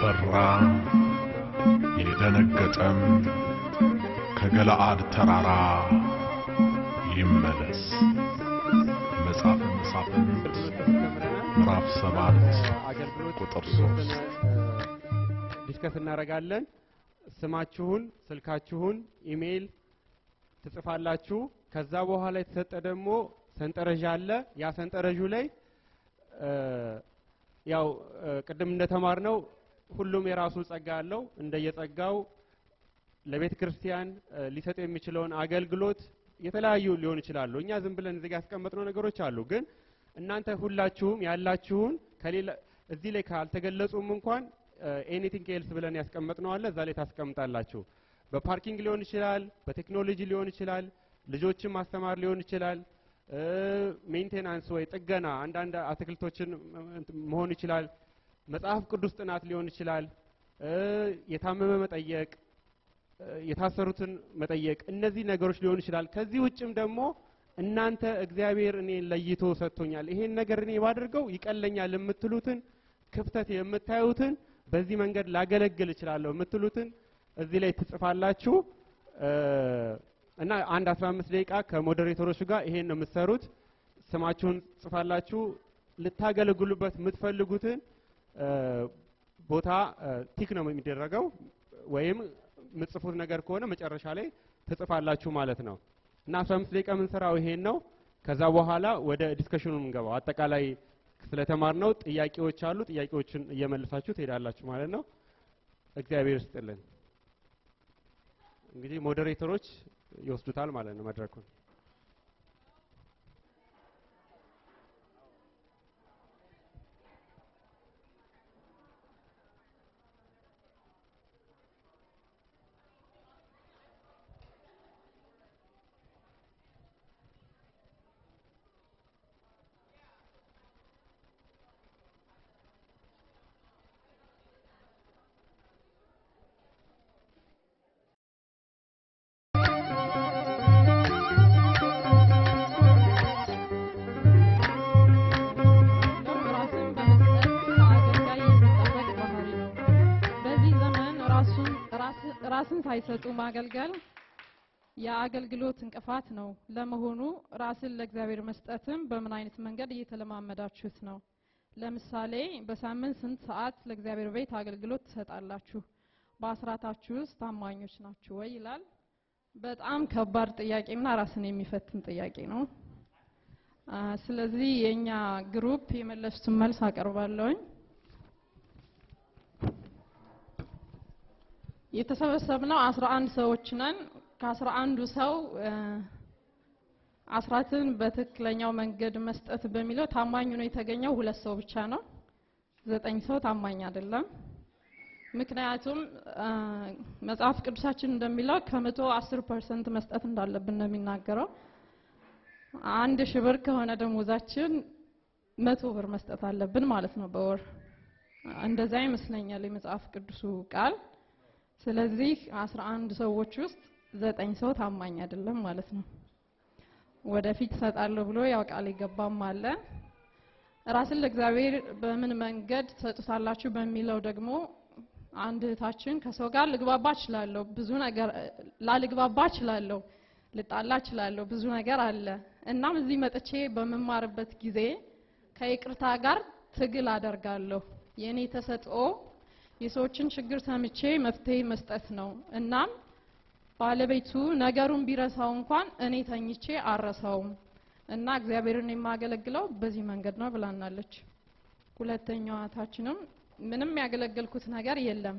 የፈራ የደነገጠም ከገለዓድ ተራራ ይመለስ። መጽሐፈ መሳፍንት ምዕራፍ 7 ቁጥር 3 ዲስከስ እናደርጋለን። ስማችሁን፣ ስልካችሁን፣ ኢሜል ትጽፋላችሁ። ከዛ በኋላ የተሰጠ ደግሞ ሰንጠረዥ አለ። ያ ሰንጠረዡ ላይ ያው ቅድም እንደተማርነው ሁሉም የራሱ ጸጋ አለው። እንደየጸጋው ለቤተ ክርስቲያን ሊሰጥ የሚችለውን አገልግሎት የተለያዩ ሊሆን ይችላል። እኛ ዝም ብለን እዚህ ጋር ያስቀመጥነው ነገሮች አሉ። ግን እናንተ ሁላችሁም ያላችሁን ከሌላ እዚህ ላይ ካልተገለጹም እንኳን ኤኒቲንግ ኤልስ ብለን ያስቀመጥነው አለ። እዛ ላይ ታስቀምጣላችሁ። በፓርኪንግ ሊሆን ይችላል፣ በቴክኖሎጂ ሊሆን ይችላል፣ ልጆችን ማስተማር ሊሆን ይችላል፣ ሜንቴናንስ ወይ ጥገና አንዳንድ አትክልቶችን መሆን ይችላል፣ መጽሐፍ ቅዱስ ጥናት ሊሆን ይችላል፣ የታመመ መጠየቅ፣ የታሰሩትን መጠየቅ፣ እነዚህ ነገሮች ሊሆን ይችላል። ከዚህ ውጭም ደግሞ እናንተ እግዚአብሔር እኔ ለይቶ ሰጥቶኛል ይሄን ነገር እኔ ባደርገው ይቀለኛል የምትሉትን ክፍተት የምታዩትን በዚህ መንገድ ላገለግል እችላለሁ የምትሉትን እዚህ ላይ ትጽፋላችሁ እና አንድ 15 ደቂቃ ከሞዴሬተሮች ጋር ይሄን ነው የምትሰሩት። ስማችሁን ጽፋላችሁ። ልታገለግሉበት የምትፈልጉትን ቦታ ቲክ ነው የሚደረገው ወይም የምትጽፉት ነገር ከሆነ መጨረሻ ላይ ትጽፋላችሁ ማለት ነው። እና 15 ደቂቃ የምንሰራው ይሄን ነው። ከዛ በኋላ ወደ ዲስከሽኑ እንገባው። አጠቃላይ ስለተማርነው ጥያቄዎች አሉ። ጥያቄዎችን እየመለሳችሁ ትሄዳላችሁ ማለት ነው። እግዚአብሔር ይስጥልን። እንግዲህ ሞዴሬተሮች ይወስዱታል ማለት ነው መድረኩን። ራስን ሳይሰጡ ማገልገል የአገልግሎት እንቅፋት ነው። ለመሆኑ ራስን ለእግዚአብሔር መስጠትም በምን አይነት መንገድ እየተለማመዳችሁት ነው? ለምሳሌ በሳምንት ስንት ሰዓት ለእግዚአብሔር ቤት አገልግሎት ትሰጣላችሁ? በአስራታችሁስ ታማኞች ናችሁ ወይ ይላል። በጣም ከባድ ጥያቄና ራስን የሚፈትን ጥያቄ ነው። ስለዚህ የኛ ግሩፕ የመለሱትን መልስ አቀርባለሁ። የተሰበሰብነው 11 ሰዎች ነን። ከ11ዱ ሰው አስራትን በትክክለኛው መንገድ መስጠት በሚለው ታማኝ ነው የተገኘው 2 ሰው ብቻ ነው። 9 ሰው ታማኝ አይደለም። ምክንያቱም መጽሐፍ ቅዱሳችን እንደሚለው ከ110% መስጠት እንዳለብን ነው የሚናገረው። 1000 ብር ከሆነ ደሞዛችን 100 ብር መስጠት አለብን ማለት ነው በወር። እንደዛ ይመስለኛል የመጽሐፍ ቅዱሱ ቃል። ስለዚህ 11 ሰዎች ውስጥ 9 ሰው ታማኝ አይደለም ማለት ነው። ወደፊት ሰጣለሁ ብሎ ያው ቃል ይገባም አለ። ራስን ለእግዚአብሔር በምን መንገድ ተሰጥታላችሁ በሚለው ደግሞ አንድ እህታችን ከሰው ጋር ልግባባ እችላለሁ፣ ብዙ ነገር ላልግባባ እችላለሁ፣ ልጣላ እችላለሁ፣ ብዙ ነገር አለ። እናም እዚህ መጥቼ በመማርበት ጊዜ ከይቅርታ ጋር ትግል አደርጋለሁ። የኔ ተሰጥኦ የሰዎችን ችግር ሰምቼ መፍትሄ መስጠት ነው። እናም ባለቤቱ ነገሩን ቢረሳው እንኳን እኔ ተኝቼ አረሳውም እና እግዚአብሔርን የማገለግለው በዚህ መንገድ ነው ብላናለች። ሁለተኛዋ እህታችንም ምንም ያገለገልኩት ነገር የለም፣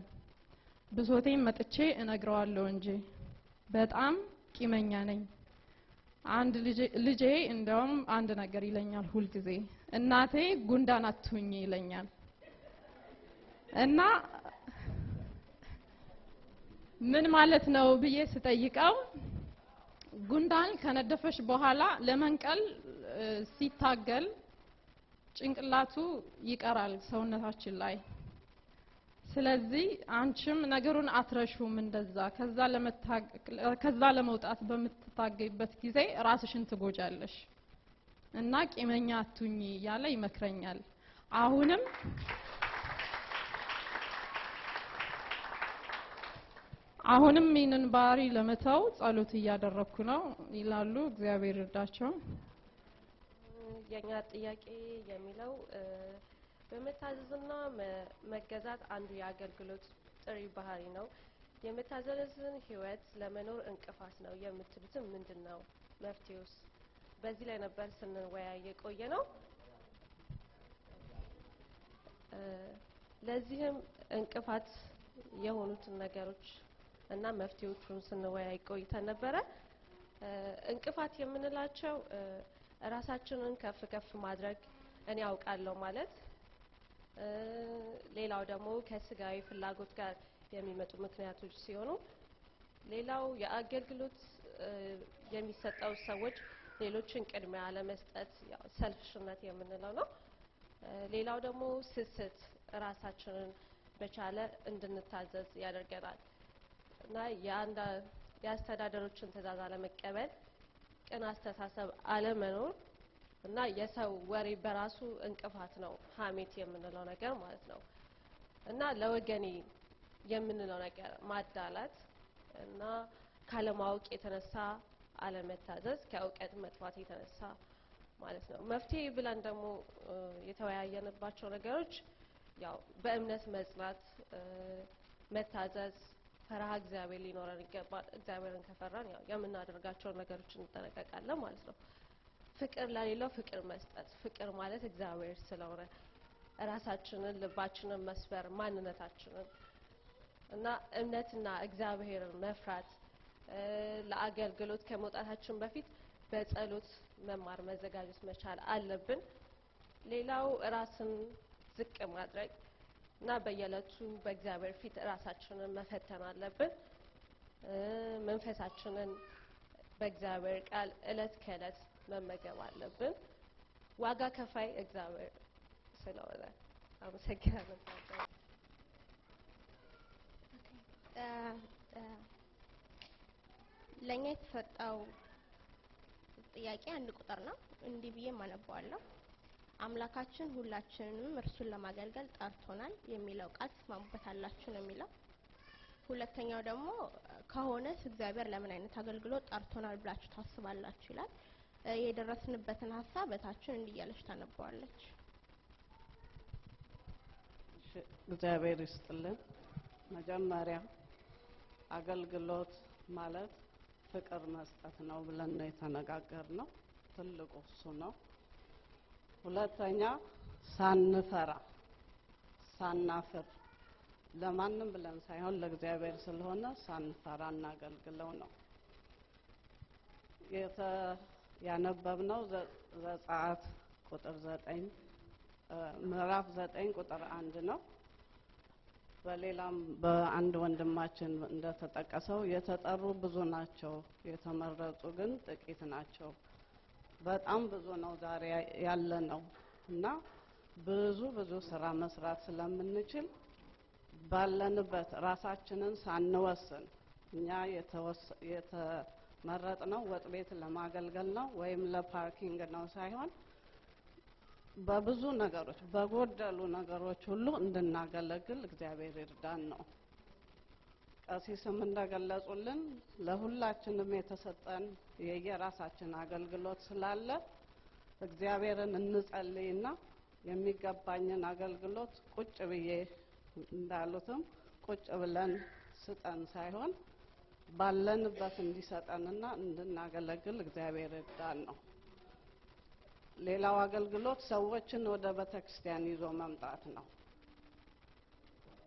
ብሶቴን መጥቼ እነግረዋለሁ እንጂ በጣም ቂመኛ ነኝ። አንድ ልጄ እንደውም አንድ ነገር ይለኛል ሁሉ ጊዜ፣ እናቴ ጉንዳን አትሁኝ ይለኛል። እና ምን ማለት ነው ብዬ ስጠይቀው ጉንዳን ከነደፈሽ በኋላ ለመንቀል ሲታገል ጭንቅላቱ ይቀራል ሰውነታችን ላይ። ስለዚህ አንቺም ነገሩን አትረሹም እንደዛ ከዛ ለመውጣት በምትታገይበት ጊዜ ራስሽን ትጎጃለሽ እና ቂመኛ አትሁኝ ያለ ይመክረኛል። አሁንም አሁንም ይህንን ባህሪ ለመተው ጸሎት እያደረኩ ነው ይላሉ። እግዚአብሔር ይርዳቸው። የኛ ጥያቄ የሚለው በመታዘዝና መገዛት አንዱ የአገልግሎት ጥሪ ባህሪ ነው። የመታዘዝን ህይወት ለመኖር እንቅፋት ነው የምትሉትም ምንድነው? መፍትሄውስ? በዚህ ላይ ነበር ስንወያይ የቆየ ነው። ለዚህም እንቅፋት የሆኑትን ነገሮች እና መፍትሄዎቹን ስንወያይ ቆይተን ነበረ። እንቅፋት የምንላቸው ራሳችንን ከፍ ከፍ ማድረግ፣ እኔ አውቃለሁ ማለት፣ ሌላው ደግሞ ከስጋዊ ፍላጎት ጋር የሚመጡ ምክንያቶች ሲሆኑ፣ ሌላው የአገልግሎት የሚሰጠው ሰዎች ሌሎችን ቅድሚያ ለመስጠት ያው ሰልፍሽነት የምንለው ነው። ሌላው ደግሞ ስስት ራሳችንን በቻለ እንድንታዘዝ ያደርገናል እና የአስተዳደሮችን ትእዛዝ አለመቀበል፣ ቅን አስተሳሰብ አለመኖር እና የሰው ወሬ በራሱ እንቅፋት ነው፣ ሀሜት የምንለው ነገር ማለት ነው እና ለወገኔ የምንለው ነገር ማዳላት እና ካለማወቅ የተነሳ አለመታዘዝ፣ ከእውቀት መጥፋት የተነሳ ማለት ነው። መፍትሄ ብለን ደግሞ የተወያየንባቸው ነገሮች ያው በእምነት መጽናት፣ መታዘዝ፣ ፈራሃ እግዚአብሔር ሊኖረን ይገባል። እግዚአብሔርን ከፈራን ያው የምናደርጋቸው ነገሮች እንጠነቀቃለን ማለት ነው። ፍቅር ለሌለው ፍቅር መስጠት፣ ፍቅር ማለት እግዚአብሔር ስለሆነ ራሳችንን ልባችንን መስበር፣ ማንነታችንን እና እምነትና እግዚአብሔርን መፍራት፣ ለአገልግሎት ከመውጣታችን በፊት በጸሎት መማር መዘጋጀት መቻል አለብን። ሌላው ራስን ዝቅ ማድረግ እና በየዕለቱ በእግዚአብሔር ፊት ራሳችንን መፈተን አለብን። መንፈሳችንን በእግዚአብሔር ቃል እለት ከእለት መመገብ አለብን። ዋጋ ከፋይ እግዚአብሔር ስለሆነ አመሰግናለሁ። ለኛ የተሰጠው ጥያቄ አንድ ቁጥር ነው። እንዲህ ብዬ ማነባዋለሁ። አምላካችን ሁላችንንም እርሱን ለማገልገል ጠርቶናል የሚለው ቃል ተስማሙበታላችሁ ነው የሚለው። ሁለተኛው ደግሞ ከሆነስ እግዚአብሔር ለምን አይነት አገልግሎት ጠርቶናል ብላችሁ ታስባላችሁ ይላል። የደረስንበትን ሐሳብ በታችን እንዲያለሽ ታነባዋለች። እግዚአብሔር ይስጥልን። መጀመሪያ አገልግሎት ማለት ፍቅር መስጠት ነው ብለን ነው የተነጋገርነው። ትልቁ እሱ ነው። ሁለተኛ ሳንፈራ ሳናፍር ለማንም ብለን ሳይሆን ለእግዚአብሔር ስለሆነ ሳንፈራ እናገልግለው ነው። ያነበብነው ዘጸአት ቁጥር 9 ምዕራፍ 9 ቁጥር 1 ነው። በሌላም በአንድ ወንድማችን እንደተጠቀሰው የተጠሩ ብዙ ናቸው፣ የተመረጡ ግን ጥቂት ናቸው። በጣም ብዙ ነው ዛሬ ያለ ነው እና ብዙ ስራ መስራት ስለምንችል ባለንበት ራሳችንን ሳንወስን እኛ የተመረጥነው ወጥ ቤት ለማገልገል ነው ወይም ለፓርኪንግ ነው ሳይሆን በብዙ ነገሮች በጎደሉ ነገሮች ሁሉ እንድናገለግል እግዚአብሔር ይርዳን ነው። ቀሲስም እንደገለጹልን ለሁላችንም የተሰጠን የየራሳችን አገልግሎት ስላለ እግዚአብሔርን እንጸልይና የሚገባኝን አገልግሎት ቁጭ ብዬ እንዳሉትም ቁጭ ብለን ስጠን ሳይሆን ባለንበት እንዲሰጠንና እንድናገለግል እግዚአብሔር ይርዳን ነው። ሌላው አገልግሎት ሰዎችን ወደ ቤተክርስቲያን ይዞ መምጣት ነው።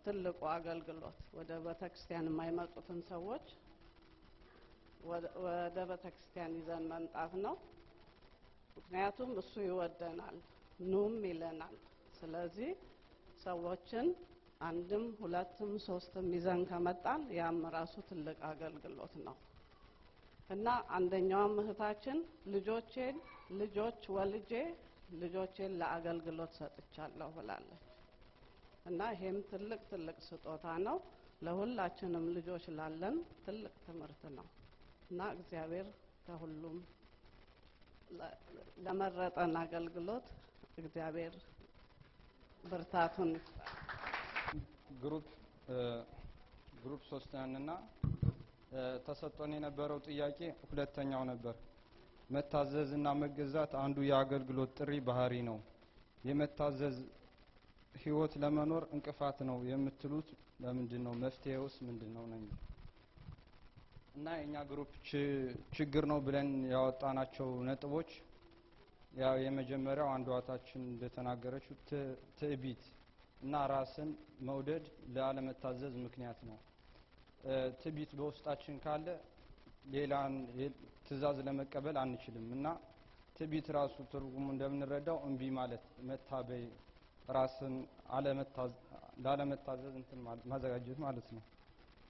ትልቁ አገልግሎት ወደ ቤተክርስቲያን የማይመጡትን ሰዎች ወደ ቤተክርስቲያን ይዘን መምጣት ነው። ምክንያቱም እሱ ይወደናል፣ ኑም ይለናል። ስለዚህ ሰዎችን አንድም ሁለትም ሶስትም ይዘን ከመጣን ያም ራሱ ትልቅ አገልግሎት ነው እና አንደኛው እህታችን ልጆች ወልጄ ልጆቼን ለአገልግሎት ሰጥቻለሁ ብላለች እና ይሄም ትልቅ ስጦታ ነው። ለሁላችንም ልጆች ላለን ትልቅ ትምህርት ነው እና እግዚአብሔር ከሁሉም ለመረጠን አገልግሎት እግዚአብሔር ብርታቱን ግሩፕ 3 ነንና ተሰጥቶን የነበረው ጥያቄ ሁለተኛው ነበር። መታዘዝና መገዛት አንዱ የአገልግሎት ጥሪ ባህሪ ነው። የመታዘዝ ህይወት ለመኖር እንቅፋት ነው የምትሉት ለምንድን ነው? መፍትሄውስ ምንድነው ነው? እና የኛ ግሩፕ ችግር ነው ብለን ያወጣናቸው ነጥቦች ያው የመጀመሪያው አንዱ አታችን እንደተናገረችው ትዕቢት እና ራስን መውደድ ለአለመታዘዝ ምክንያት ነው። ትዕቢት በውስጣችን ካለ ሌላን ትእዛዝ ለመቀበል አንችልም እና ትዕቢት ራሱ ትርጉሙ እንደምንረዳው እምቢ ማለት መታበይ፣ ራስን ላለመታዘዝ እንትን ማዘጋጀት ማለት ነው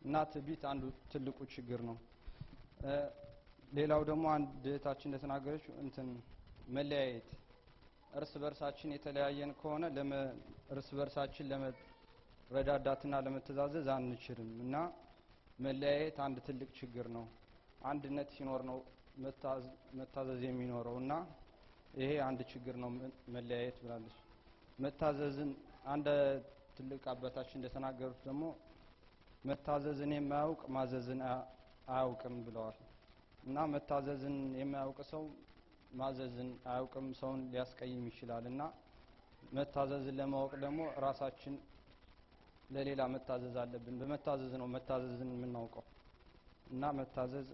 እና ትዕቢት አንዱ ትልቁ ችግር ነው። ሌላው ደግሞ አንድ እህታችን እንደተናገረችው እንትን መለያየት፣ እርስ በርሳችን የተለያየን ከሆነ እርስ በርሳችን ለመረዳዳትና ለመተዛዘዝ አንችልም እና መለያየት አንድ ትልቅ ችግር ነው። አንድነት ሲኖር ነው መታዘዝ የሚኖረው እና ይሄ አንድ ችግር ነው መለያየት ብላለች። መታዘዝን አንድ ትልቅ አባታችን እንደተናገሩት ደግሞ መታዘዝን የማያውቅ ማዘዝን አያውቅም ብለዋል እና መታዘዝን የማያውቅ ሰው ማዘዝን አያውቅም፣ ሰውን ሊያስቀይም ይችላል እና መታዘዝን ለማወቅ ደግሞ ራሳችን ለሌላ መታዘዝ አለብን። በመታዘዝ ነው መታዘዝን የምናውቀው እና መታዘዝ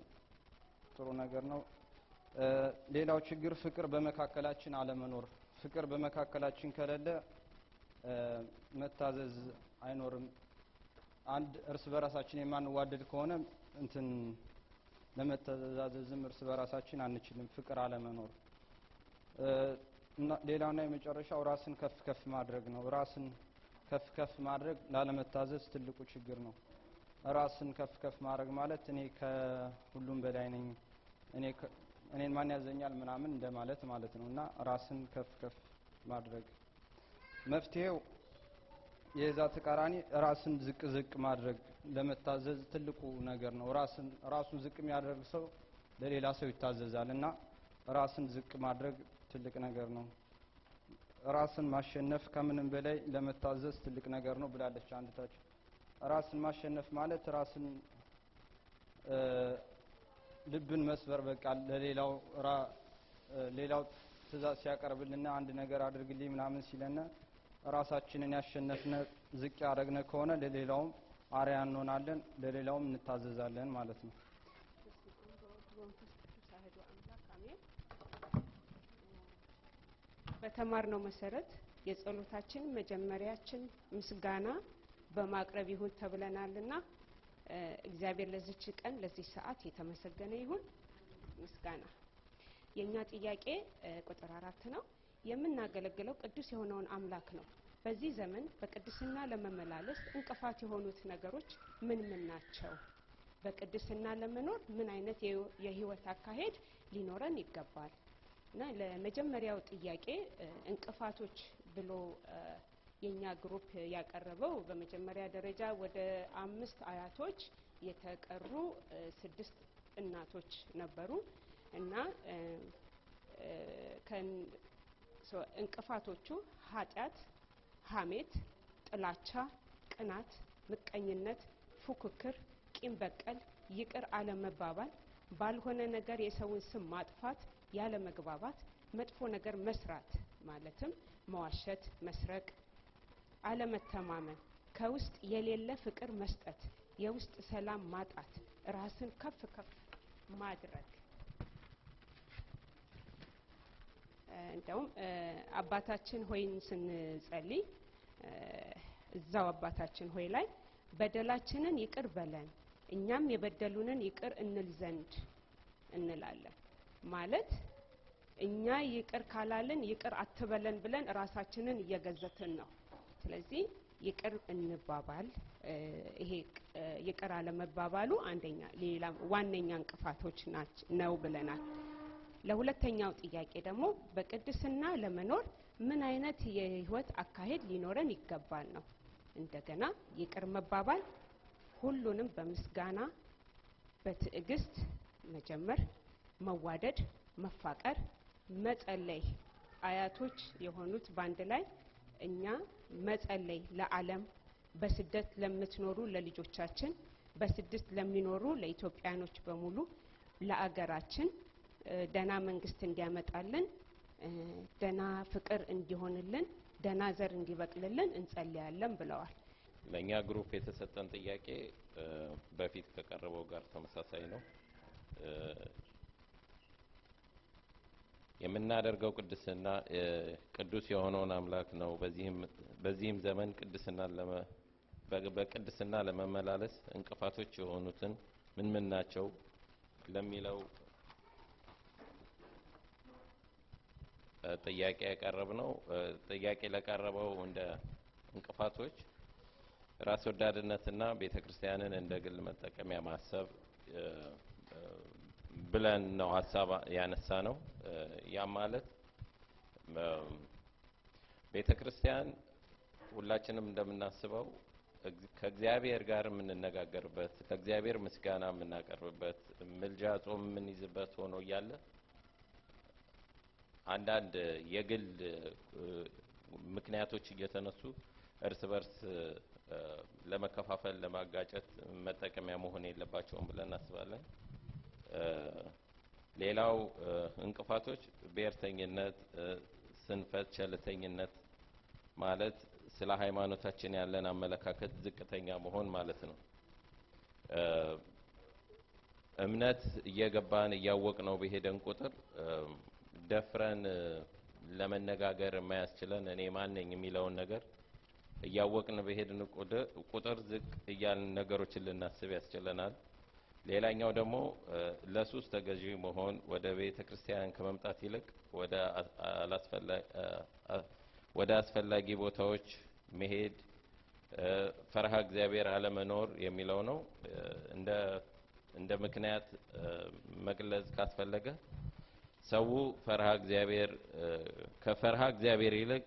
ጥሩ ነገር ነው። ሌላው ችግር ፍቅር በመካከላችን አለመኖር። ፍቅር በመካከላችን ከሌለ መታዘዝ አይኖርም። አንድ እርስ በራሳችን የማንዋደድ ከሆነ እንትን ለመተዛዘዝም እርስ በራሳችን አንችልም፣ ፍቅር አለመኖር። ሌላውና የመጨረሻው ራስን ከፍ ከፍ ማድረግ ነው። ራስን ከፍ ከፍ ማድረግ ላለመታዘዝ ትልቁ ችግር ነው። ራስን ከፍ ከፍ ማድረግ ማለት እኔ ከሁሉም በላይ ነኝ፣ እኔን ማን ያዘኛል ምናምን እንደማለት ማለት ነው እና ራስን ከፍ ከፍ ማድረግ መፍትሄው የዛ ተቃራኒ ራስን ዝቅ ዝቅ ማድረግ ለመታዘዝ ትልቁ ነገር ነው። ራሱን ዝቅ የሚያደርግ ሰው ለሌላ ሰው ይታዘዛል እና ራስን ዝቅ ማድረግ ትልቅ ነገር ነው። ራስን ማሸነፍ ከምንም በላይ ለመታዘዝ ትልቅ ነገር ነው ብላለች አንድታችን። ራስን ማሸነፍ ማለት ራስን ልብን መስበር፣ በቃ ሌላው ትእዛዝ ሲያቀርብልና አንድ ነገር አድርግልኝ ምናምን ሲለና ራሳችንን ያሸነፍነ ዝቅ ያደረግነ ከሆነ ለሌላውም አርአያ እንሆናለን፣ ለሌላውም እንታዘዛለን ማለት ነው። በተማርነው መሰረት የጸሎታችን መጀመሪያችን ምስጋና በማቅረብ ይሁን ተብለናልና እግዚአብሔር ለዚች ቀን ለዚህ ሰዓት የተመሰገነ ይሁን። ምስጋና የኛ ጥያቄ ቁጥር 4 ነው። የምናገለግለው ቅዱስ የሆነውን አምላክ ነው። በዚህ ዘመን በቅድስና ለመመላለስ እንቅፋት የሆኑት ነገሮች ምን ምን ናቸው? በቅድስና ለመኖር ምን አይነት የህይወት አካሄድ ሊኖረን ይገባል? እና ለመጀመሪያው ጥያቄ እንቅፋቶች ብሎ የኛ ግሩፕ ያቀረበው በመጀመሪያ ደረጃ ወደ 5 አያቶች የተቀሩ 6 እናቶች ነበሩ እና እንቅፋቶቹ ኃጢአት፣ ሐሜት፣ ጥላቻ፣ ቅናት፣ ምቀኝነት፣ ፉክክር፣ ቂም በቀል፣ ይቅር አለመባባል፣ ባልሆነ ነገር የሰውን ስም ማጥፋት፣ ያለ መግባባት፣ መጥፎ ነገር መስራት ማለትም መዋሸት፣ መስረቅ፣ አለመተማመን፣ ከውስጥ የሌለ ፍቅር መስጠት፣ የውስጥ ሰላም ማጣት፣ ራስን ከፍ ከፍ ማድረግ። እንደውም አባታችን ሆይን ስንጸልይ እዛው አባታችን ሆይ ላይ በደላችንን ይቅር በለን እኛም የበደሉንን ይቅር እንል ዘንድ እንላለን። ማለት እኛ ይቅር ካላልን ይቅር አትበለን ብለን ራሳችንን እየገዘትን ነው። ስለዚህ ይቅር እንባባል። ይሄ ይቅር አለመባባሉ አንደኛ ሌላ ዋነኛ እንቅፋቶች ነው ብለናል። ለሁለተኛው ጥያቄ ደግሞ በቅድስና ለመኖር ምን አይነት የህይወት አካሄድ ሊኖረን ይገባል ነው። እንደገና ይቅር መባባል፣ ሁሉንም በምስጋና በትዕግስት መጀመር፣ መዋደድ፣ መፋቀር፣ መጸለይ። አያቶች የሆኑት ባንድ ላይ እኛ መጸለይ ለዓለም በስደት ለምትኖሩ ለልጆቻችን በስድስት ለሚኖሩ ለኢትዮጵያኖች በሙሉ ለአገራችን ደና መንግስት እንዲያመጣልን ደና ፍቅር እንዲሆንልን ደና ዘር እንዲበቅልልን እንጸልያለን ብለዋል። ለኛ ግሩፕ የተሰጠን ጥያቄ በፊት ከቀረበው ጋር ተመሳሳይ ነው። የምናደርገው ቅድስና ቅዱስ የሆነውን አምላክ ነው። በዚህም ዘመን በቅድስና ለመመላለስ እንቅፋቶች የሆኑትን ምን ናቸው ለሚለው ጥያቄ ያቀረብነው ጥያቄ ለቀረበው እንደ እንቅፋቶች ራስ ወዳድነትና ቤተክርስቲያንን እንደ ግል መጠቀሚያ ማሰብ ብለን ነው ሐሳብ ያነሳ ነው። ያ ማለት ቤተክርስቲያን ሁላችንም እንደምናስበው ከእግዚአብሔር ጋር የምንነጋገርበት ከእግዚአብሔር ምስጋና የምናቀርብበት ምልጃ ጾም የምንይዝበት ሆኖ እያለ አንዳንድ የግል ምክንያቶች እየተነሱ እርስ በርስ ለመከፋፈል ለማጋጨት መጠቀሚያ መሆን የለባቸውም ብለን እናስባለን። ሌላው እንቅፋቶች ብሔርተኝነት፣ ስንፈት፣ ቸልተኝነት ማለት ስለ ሃይማኖታችን ያለን አመለካከት ዝቅተኛ መሆን ማለት ነው። እምነት እየገባን እያወቅነው በሄደን ቁጥር ደፍረን ለመነጋገር የማያስችለን እኔ ማን ነኝ የሚለውን ነገር እያወቅን በሄድን ቁጥር ዝቅ እያልን ነገሮችን ልናስብ ያስችለናል። ሌላኛው ደግሞ ለሱስ ተገዢ መሆን ወደ ቤተክርስቲያን ከመምጣት ይልቅ ወደ አስፈላጊ ቦታዎች መሄድ ፈርሃ እግዚአብሔር አለመኖር የሚለው ነው። እንደ ምክንያት መግለጽ ካስፈለገ ሰው ከፈርሃ እግዚአብሔር ይልቅ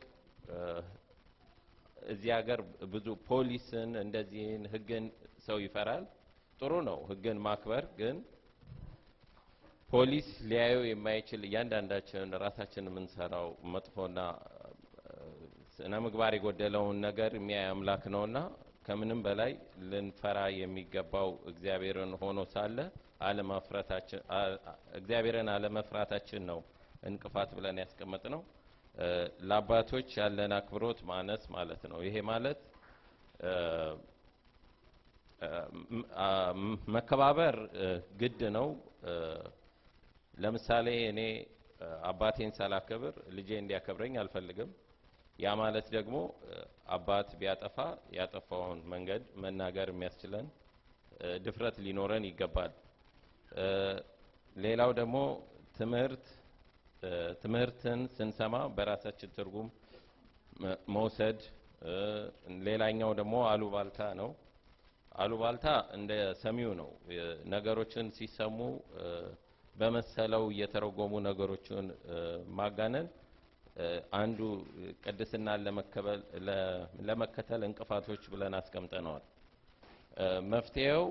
እዚህ ሀገር ብዙ ፖሊስን እንደዚህን ህግን ሰው ይፈራል። ጥሩ ነው ህግን ማክበር፣ ግን ፖሊስ ሊያዩ የማይችል እያንዳንዳችን ራሳችን የምንሰራው መጥፎና ስነ ምግባር የጎደለውን ነገር የሚያይ አምላክ ነውና ከምንም በላይ ልንፈራ የሚገባው እግዚአብሔርን ሆኖ ሳለ እግዚአብሔርን አለመፍራታችን ነው እንቅፋት ብለን ያስቀመጥነው። ለአባቶች ያለን አክብሮት ማነስ ማለት ነው። ይሄ ማለት መከባበር ግድ ነው። ለምሳሌ እኔ አባቴን ሳላከብር ልጄ እንዲያከብረኝ አልፈልግም። ያ ማለት ደግሞ አባት ቢያጠፋ ያጠፋውን መንገድ መናገር የሚያስችለን ድፍረት ሊኖረን ይገባል። ሌላው ደግሞ ትምህርትን ስንሰማ በራሳችን ትርጉም መውሰድ። ሌላኛው ደግሞ አሉባልታ ነው። አሉባልታ እንደ ሰሚው ነው። ነገሮችን ሲሰሙ በመሰለው እየተረጎሙ ነገሮችን ማጋነን አንዱ ቅድስናን ለመከተል እንቅፋቶች ብለን አስቀምጠነዋል። መፍትሄው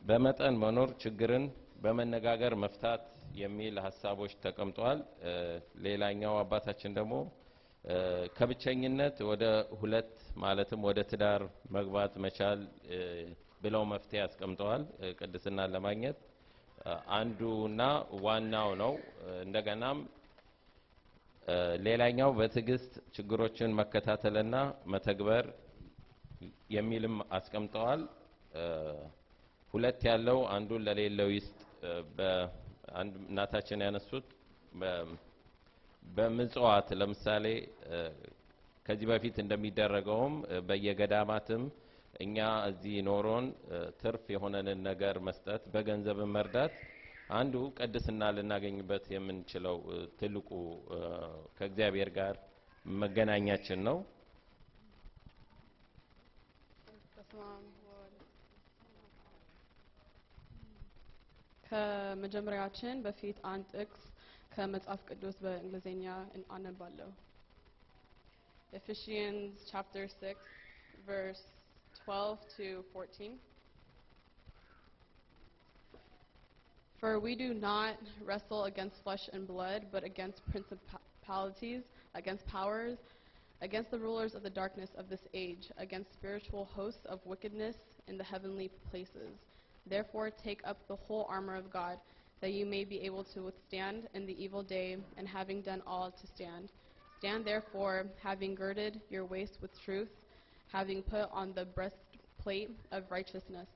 በመጠን መኖር ችግርን በመነጋገር መፍታት የሚል ሐሳቦች ተቀምጠዋል። ሌላኛው አባታችን ደግሞ ከብቸኝነት ወደ ሁለት ማለትም ወደ ትዳር መግባት መቻል ብለው መፍትሄ አስቀምጠዋል። ቅድስናን ለማግኘት አንዱና ዋናው ነው። እንደገናም ሌላኛው በትዕግስት ችግሮችን መከታተልና መተግበር የሚልም አስቀምጠዋል። ሁለት ያለው አንዱን ለሌለው ይስጥ። በአንድ እናታችን ያነሱት በምጽዋት ለምሳሌ ከዚህ በፊት እንደሚደረገውም በየገዳማትም እኛ እዚህ ኖሮን ትርፍ የሆነንን ነገር መስጠት በገንዘብ መርዳት አንዱ ቅድስና ልናገኝበት የምንችለው ትልቁ ከእግዚአብሔር ጋር መገናኛችን ነው። ከመጀመሪያችን በፊት አንድ ጥቅስ ከመጽሐፍ ቅዱስ በእንግሊዝኛ አነባለሁ። Ephesians chapter 6 verse 12 to 14. For we do not wrestle against flesh and blood, but against principalities, against powers, against the rulers of the darkness of this age, against spiritual hosts of wickedness in the heavenly places. Therefore, take up the whole armor of God, that you may be able to withstand in the evil day, and having done all to stand. Stand therefore, having girded your waist with truth, having put on the breastplate of righteousness.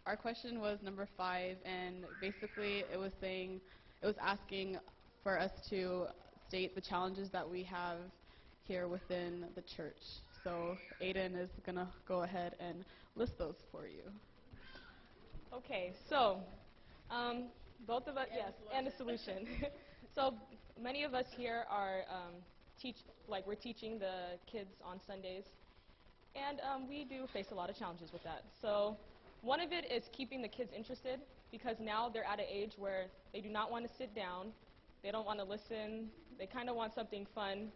Our question was number 5, and basically it was asking for us to state the challenges that we have here within the church. So Aiden is going to go ahead and list those for you. Okay, so both of us, yes, and a solution. So many of us here are we're teaching the kids on Sundays, and we do face a lot of challenges with that. So one of it is keeping the kids interested, because now they're at an age where they do not want to sit down, they don't want to listen, they kind of want something fun,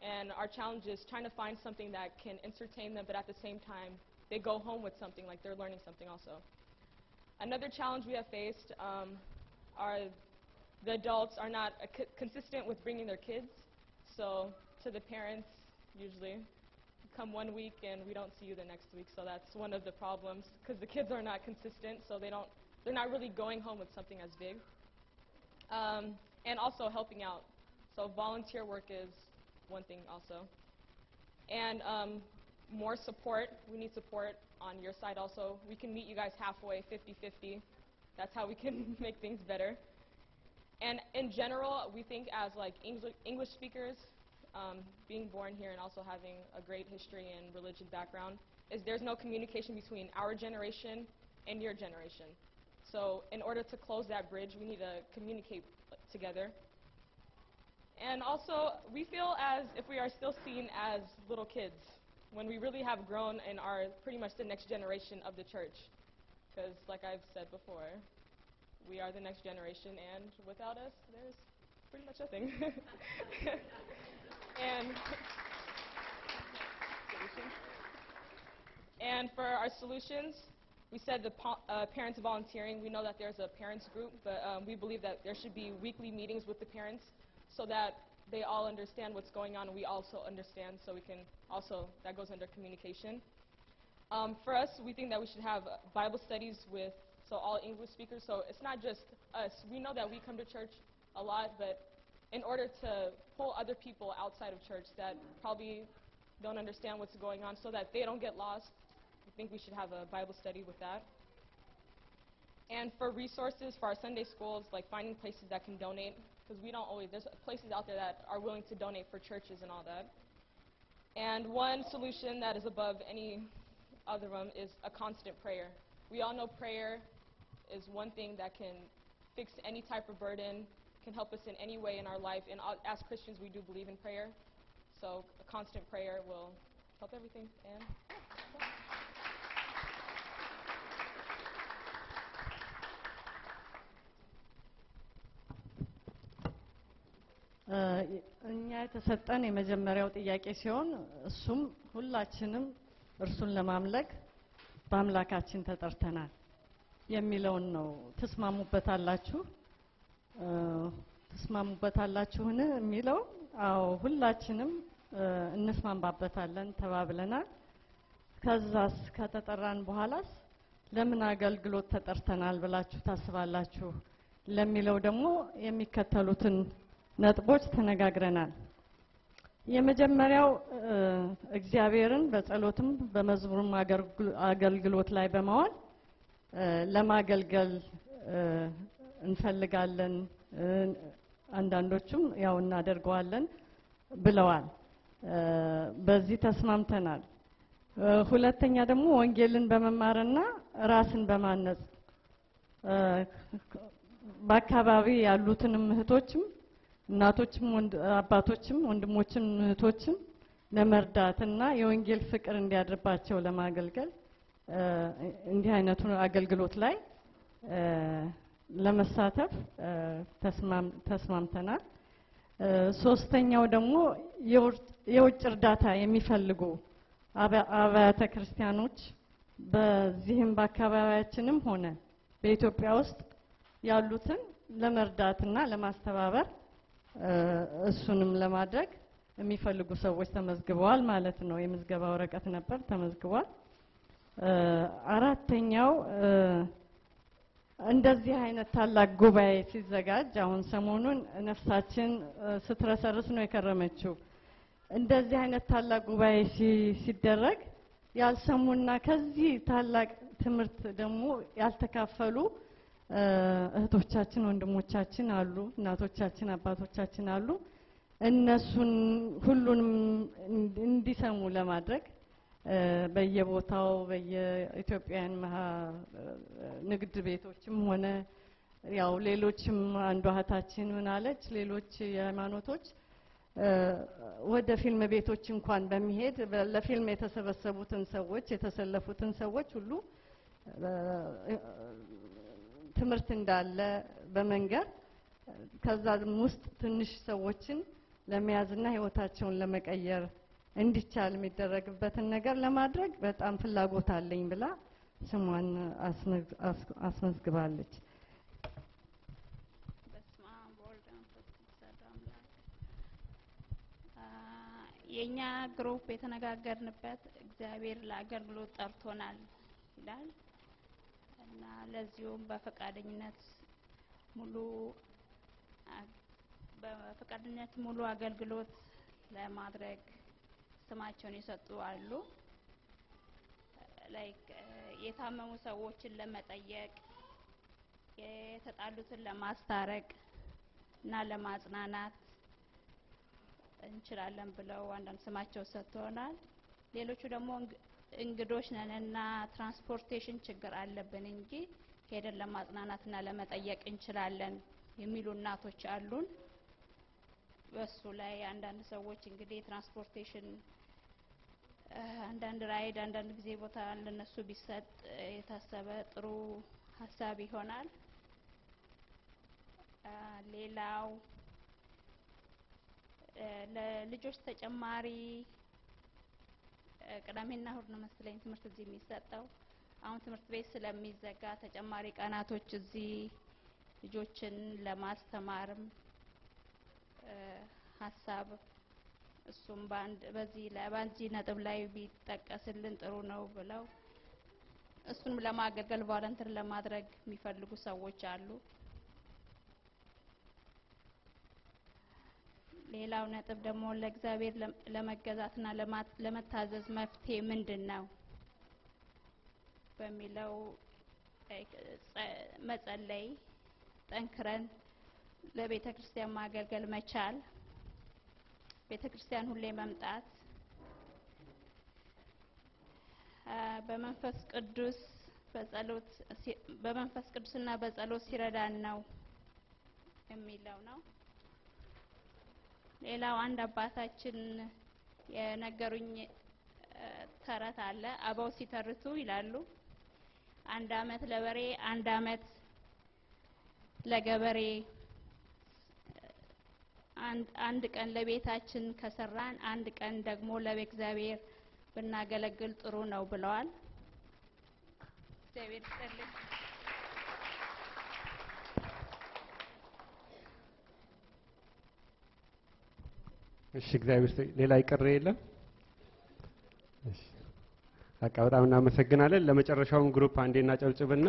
and our challenge is trying to find something that can entertain them, but at the same time, they go home with something, like they're learning something also. Another challenge we have faced are the adults are not consistent with bringing their kids. So to the parents, usually, come one week and we don't see you the next week. So that's one of the problems, because the kids are not consistent, so they're not really going home with something as big. And also helping out. So volunteer work is one thing also. And more support. We need support on your side also. We can meet you guys halfway, 50-50. That's how we can make things better. And in general, we think as like English speakers, being born here and also having a great history and religion background, is there's no communication between our generation and your generation. So in order to close that bridge, we need to communicate together. And also, we feel as if we are still seen as little kids, when we really have grown and are pretty much the next generation of the church. Because like I've said before, we are the next generation, and without us, there's pretty much nothing. And for our solutions, we said the parents volunteering. We know that there's a parents group, but we believe that there should be weekly meetings with the parents so that they all understand what's going on and we also understand, so we can also, that goes under communication. For us, we think that we should have Bible studies with all English speakers, so it's not just us. We know that we come to church a lot, but in order to pull other people outside of church that probably don't understand what's going on so that they don't get lost, I think we should have a Bible study with that. And for resources for our Sunday schools, like finding places that can donate, because we don't always, there's places out there that are willing to donate for churches and all that. And one solution that is above any other one is a constant prayer. We all know prayer is one thing that can fix any type of burden, can help us in any way in our life, and as Christians we do believe in prayer. So a constant prayer will help everything. And እኛ የተሰጠን የመጀመሪያው ጥያቄ ሲሆን እሱም ሁላችንም እርሱን ለማምለክ በአምላካችን ተጠርተናል የሚለውን ነው። ተስማሙበታላችሁን የሚለው? አዎ ሁላችንም እንስማማበታለን ተባብለናል። ከዛስ ከተጠራን በኋላስ ለምን አገልግሎት ተጠርተናል ብላችሁ ታስባላችሁ ለሚለው ደግሞ የሚከተሉትን ነጥቦች ተነጋግረናል። የመጀመሪያው እግዚአብሔርን በጸሎትም በመዝሙርም አገልግሎት ላይ በመዋል ለማገልገል እንፈልጋለን፣ አንዳንዶቹም ያው እናደርገዋለን ብለዋል። በዚህ ተስማምተናል። ሁለተኛ ደግሞ ወንጌልን በመማርና ራስን በማነጽ በአካባቢ ያሉትንም እህቶችም እናቶችም አባቶችም ወንድሞችም እህቶችም ለመርዳትና የወንጌል ፍቅር እንዲያድርባቸው ለማገልገል እንዲህ አይነቱ አገልግሎት ላይ ለመሳተፍ ተስማምተናል። ሶስተኛው ደግሞ የውጭ እርዳታ የሚፈልጉ አብያተ ክርስቲያኖች በዚህም በአካባቢያችንም ሆነ በኢትዮጵያ ውስጥ ያሉትን ለመርዳትና ለማስተባበር እሱንም ለማድረግ የሚፈልጉ ሰዎች ተመዝግበዋል ማለት ነው። የምዝገባ ወረቀት ነበር ተመዝግቧል። አራተኛው እንደዚህ አይነት ታላቅ ጉባኤ ሲዘጋጅ አሁን ሰሞኑን ነፍሳችን ስትረሰርስ ነው የከረመችው። እንደዚህ አይነት ታላቅ ጉባኤ ሲደረግ ያልሰሙና ከዚህ ታላቅ ትምህርት ደግሞ ያልተካፈሉ እህቶቻችን ወንድሞቻችን አሉ፣ እናቶቻችን አባቶቻችን አሉ። እነሱን ሁሉንም እንዲሰሙ ለማድረግ በየቦታው በየኢትዮጵያን ንግድ ቤቶችም ሆነ ያው ሌሎችም አንዷ እህታችን ምን አለች፣ ሌሎች የሃይማኖቶች ወደ ፊልም ቤቶች እንኳን በሚሄድ ለፊልም የተሰበሰቡትን ሰዎች የተሰለፉትን ሰዎች ሁሉ ትምህርት እንዳለ በመንገር ከዛም ውስጥ ትንሽ ሰዎችን ለመያዝና ህይወታቸውን ለመቀየር እንዲቻል የሚደረግበትን ነገር ለማድረግ በጣም ፍላጎት አለኝ ብላ ስሟን አስመዝግባለች። የኛ ግሩፕ የተነጋገርንበት እግዚአብሔር ለአገልግሎት ጠርቶናል ይላል እና ለዚሁም በፈቃደኝነት ሙሉ አገልግሎት ለማድረግ ስማቸውን የሰጡ አሉ። ላይክ የታመሙ ሰዎችን ለመጠየቅ የተጣሉትን ለማስታረቅ እና ለማጽናናት እንችላለን ብለው አንዳንድ ስማቸው ሰጥተውናል። ሌሎቹ ደግሞ እንግዶች ነንና ትራንስፖርቴሽን ችግር አለብን እንጂ ሄደን ለማጽናናትና ለመጠየቅ እንችላለን የሚሉ እናቶች አሉን። በሱ ላይ አንዳንድ ሰዎች እንግዲህ ትራንስፖርቴሽን አንዳንድ ራይድ አንዳንድ ጊዜ ቦታ ለነሱ ቢሰጥ የታሰበ ጥሩ ሀሳብ ይሆናል። ሌላው ለልጆች ተጨማሪ ቅዳሜና እሁድ ነው መሰለኝ ትምህርት እዚህ የሚሰጠው። አሁን ትምህርት ቤት ስለሚዘጋ ተጨማሪ ቀናቶች እዚህ ልጆችን ለማስተማርም ሀሳብ እሱም በዚህ ነጥብ ላይ ቢጠቀስልን ጥሩ ነው ብለው እሱንም ለማገልገል ቮለንተር ለማድረግ የሚፈልጉ ሰዎች አሉ። ሌላው ነጥብ ደግሞ ለእግዚአብሔር ለመገዛትና ለመታዘዝ መፍትሄ ምንድነው በሚለው መጸለይ፣ ጠንክረን ለቤተ ክርስቲያን ማገልገል መቻል፣ ቤተ ክርስቲያን ሁሌ መምጣት፣ በመንፈስ ቅዱስና በጸሎት ሲረዳን ነው የሚለው ነው። ሌላው አንድ አባታችን የነገሩኝ ተረት አለ። አበው ሲተርቱ ይላሉ 1 አመት ለበሬ 1 አመት ለገበሬ፣ አንድ ቀን ለቤታችን ከሰራን 1 ቀን ደግሞ ለእግዚአብሔር ብናገለግል ጥሩ ነው ብለዋል። እግዚአብሔር ይስጥልኝ። እሺ እግዚአብሔር ሌላ ይቀር የለም። እሺ በቃ በጣም እናመሰግናለን። ለመጨረሻውም ግሩፕ አንዴና ጨብጭብና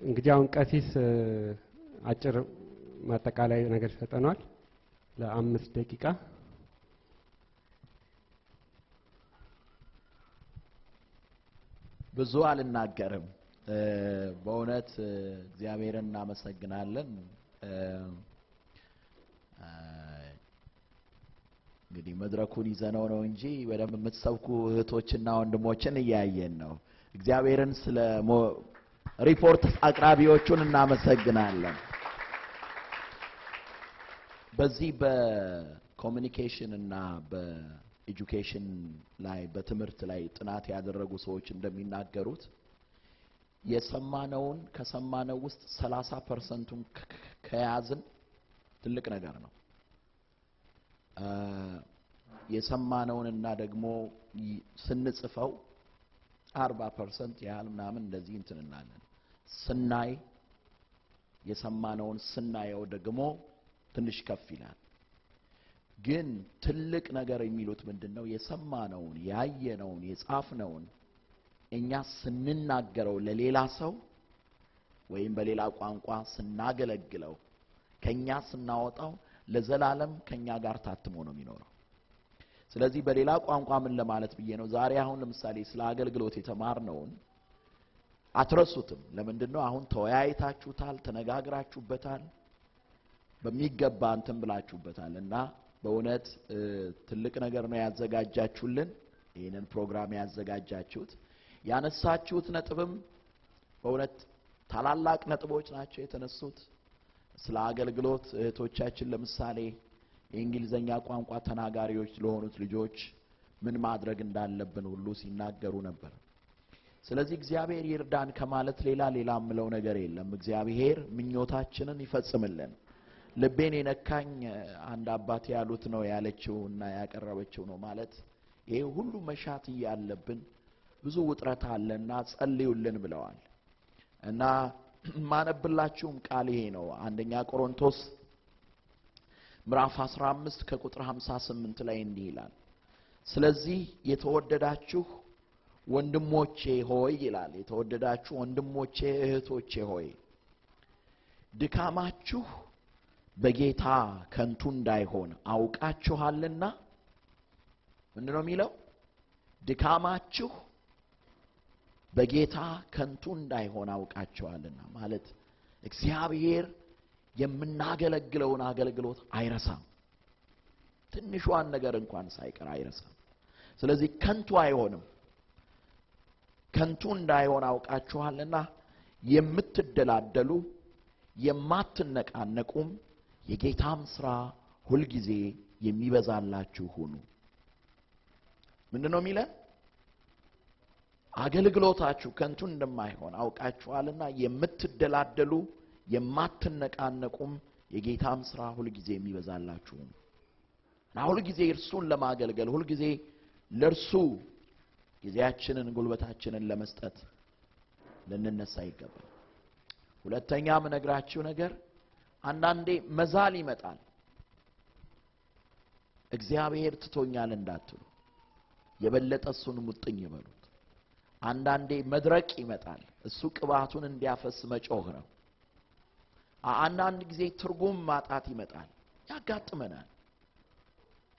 እንግዲህ አሁን ቀሲስ አጭር ማጠቃላይ ነገር ሰጠናል ለ5 ደቂቃ። ብዙ አልናገርም። በእውነት እግዚአብሔርን እናመሰግናለን። እንግዲህ መድረኩን ይዘነው ነው እንጂ በደንብ የምትሰብኩ እህቶችና ወንድሞችን እያየን ነው። እግዚአብሔርን ስለ ሪፖርት አቅራቢዎቹን እናመሰግናለን። በዚህ በኮሙኒኬሽን እና በኤጁኬሽን ላይ በትምህርት ላይ ጥናት ያደረጉ ሰዎች እንደሚናገሩት የሰማነውን ከሰማነው ውስጥ 30% ከያዝን ትልቅ ነገር ነው። የሰማነውንና ደግሞ ስንጽፈው 40% ያህል ምናምን እንደዚህ እንትን እናለን። ስናይ የሰማነውን ስናየው ደግሞ ትንሽ ከፍ ይላል። ግን ትልቅ ነገር የሚሉት ምንድነው? የሰማነውን ያየነውን የጻፍነውን እኛ ስንናገረው ለሌላ ሰው ወይም በሌላ ቋንቋ ስናገለግለው ከኛ ስናወጣው ለዘላለም ከኛ ጋር ታትሞ ነው የሚኖረው። ስለዚህ በሌላ ቋንቋ ምን ለማለት ብዬ ነው? ዛሬ አሁን ለምሳሌ ስለ አገልግሎት የተማርነውን አትረሱትም። ለምንድነው? አሁን ተወያይታችሁታል፣ ተነጋግራችሁበታል፣ በሚገባ እንትን ብላችሁበታልና በእውነት ትልቅ ነገር ነው ያዘጋጃችሁልን። ይሄንን ፕሮግራም ያዘጋጃችሁት ያነሳችሁት ነጥብም በእውነት ታላላቅ ነጥቦች ናቸው የተነሱት። ስለ አገልግሎት እህቶቻችን ለምሳሌ የእንግሊዘኛ ቋንቋ ተናጋሪዎች ለሆኑት ልጆች ምን ማድረግ እንዳለብን ሁሉ ሲናገሩ ነበር። ስለዚህ እግዚአብሔር ይርዳን ከማለት ሌላ ምለው ነገር የለም። እግዚአብሔር ምኞታችንን ይፈጽምልን። ልቤን የነካኝ አንድ አባት ያሉት ነው ያለችውና ያቀረበችው ነው ማለት ይሄ ሁሉ መሻት ያለብን ብዙ ውጥረት አለና ጸልዩልን ብለዋል። እና ማነብላችሁም ቃል ይሄ ነው። አንደኛ ቆሮንቶስ ምዕራፍ 15 ከቁጥር 58 ላይ እንዲህ ይላል። ስለዚህ የተወደዳችሁ ወንድሞቼ ሆይ ይላል። የተወደዳችሁ ወንድሞቼ እህቶቼ ሆይ ድካማችሁ በጌታ ከንቱ እንዳይሆን አውቃችኋልና። ምንድነው የሚለው? ድካማችሁ በጌታ ከንቱ እንዳይሆን አውቃችኋልና ማለት እግዚአብሔር የምናገለግለውን አገልግሎት አይረሳም። ትንሿን ነገር እንኳን ሳይቀር አይረሳም። ስለዚህ ከንቱ አይሆንም። ከንቱ እንዳይሆን አውቃችኋልና የምትደላደሉ የማትነቃነቁም የጌታም ሥራ ሁል ጊዜ የሚበዛላችሁ ሁኑ። ምንድነው የሚለው? አገልግሎታችሁ ከንቱ እንደማይሆን አውቃችኋልና የምትደላደሉ የማትነቃነቁም የጌታም ሥራ ሁል ጊዜ የሚበዛላችሁ ሁኑ። ሁል ጊዜ እርሱን ለማገልገል ሁል ጊዜ ለርሱ ጊዜያችንን ጉልበታችንን ለመስጠት ልንነሳ ይገባል። ሁለተኛም ነግራችሁ ነገር አንዳንዴ መዛል ይመጣል። እግዚአብሔር ትቶኛል እንዳትሉ የበለጠ እሱን ሙጥኝ ይበሉት። አንዳንዴ መድረቅ ይመጣል። እሱ ቅባቱን እንዲያፈስ መጮህ ነው። አንዳንድ ጊዜ ትርጉም ማጣት ይመጣል፣ ያጋጥመናል።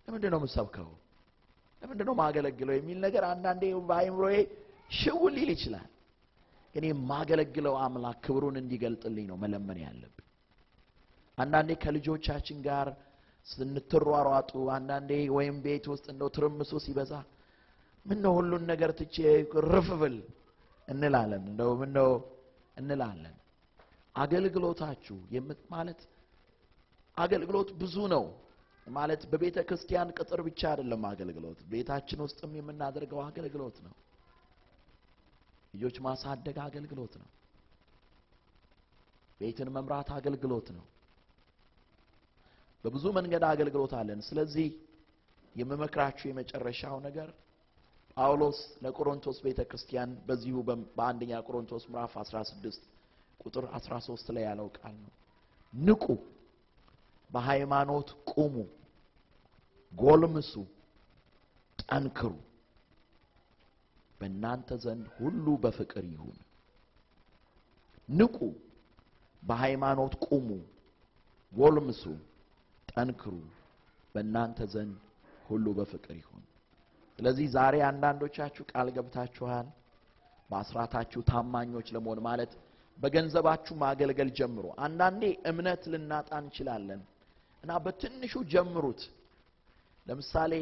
ለምንድን ነው የምሰብከው? ለምንድን ነው ማገለግለው የሚል ነገር አንዳንዴ በአይምሮዬ ሽውል ሊል ይችላል። ግን የማገለግለው አምላክ ክብሩን እንዲገልጥልኝ ነው መለመን ያለብን። አንዳንዴ ከልጆቻችን ጋር ስንተሯሯጡ አንዳንዴ ወይም ቤት ውስጥ እንደው ትርምሱ ሲበዛ ምን ነው ሁሉን ነገር ትቼ ርፍብል እንላለን። እንደው ምን ነው እንላለን። አገልግሎታችሁ ማለት አገልግሎት ብዙ ነው ማለት በቤተ ክርስቲያን ቅጥር ብቻ አይደለም አገልግሎት፣ ቤታችን ውስጥም የምናደርገው አገልግሎት ነው። ልጆች ማሳደግ አገልግሎት ነው። ቤትን መምራት አገልግሎት ነው። በብዙ መንገድ አገልግሎት አለን። ስለዚህ የምመክራችሁ የመጨረሻው ነገር ጳውሎስ ለቆሮንቶስ ቤተክርስቲያን በዚሁ በአንደኛ ቆሮንቶስ ምዕራፍ 16 ቁጥር 13 ላይ ያለው ቃል ነው። ንቁ፣ በሃይማኖት ቁሙ፣ ጎልምሱ፣ ጠንክሩ፣ በእናንተ ዘንድ ሁሉ በፍቅር ይሁን። ንቁ፣ በሃይማኖት ቁሙ፣ ጎልምሱ፣ ጠንክሩ፣ በእናንተ ዘንድ ሁሉ በፍቅር ይሁን። ስለዚህ ዛሬ አንዳንዶቻችሁ ቃል ገብታችኋል በአስራታችሁ ታማኞች ለመሆን ማለት በገንዘባችሁ ማገልገል ጀምሩ። አንዳንዴ እምነት ልናጣ እንችላለን እና በትንሹ ጀምሩት። ለምሳሌ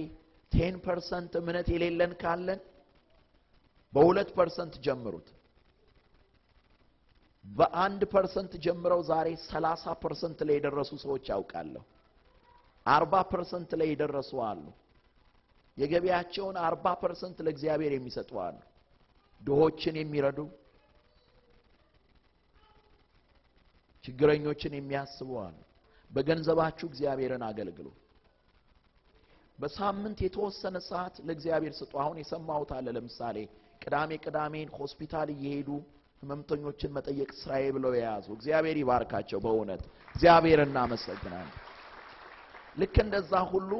10% እምነት የሌለን ካለን በ2% ጀምሩት። በ1% ጀምረው ዛሬ 30% ላይ የደረሱ ሰዎች ያውቃለሁ። 40% ላይ የደረሱ አሉ። የገቢያቸውን 40% ለእግዚአብሔር የሚሰጡ አሉ። ድሆችን የሚረዱ፣ ችግረኞችን የሚያስቡ አሉ። በገንዘባችሁ እግዚአብሔርን አገልግሉ። በሳምንት የተወሰነ ሰዓት ለእግዚአብሔር ስጡ። አሁን የሰማሁት አለ። ለምሳሌ ቅዳሜን ሆስፒታል እየሄዱ ህመምተኞችን መጠየቅ ስራዬ ብለው የያዙ እግዚአብሔር ይባርካቸው። በእውነት እግዚአብሔር እናመሰግናለን። ልክ እንደዛ ሁሉ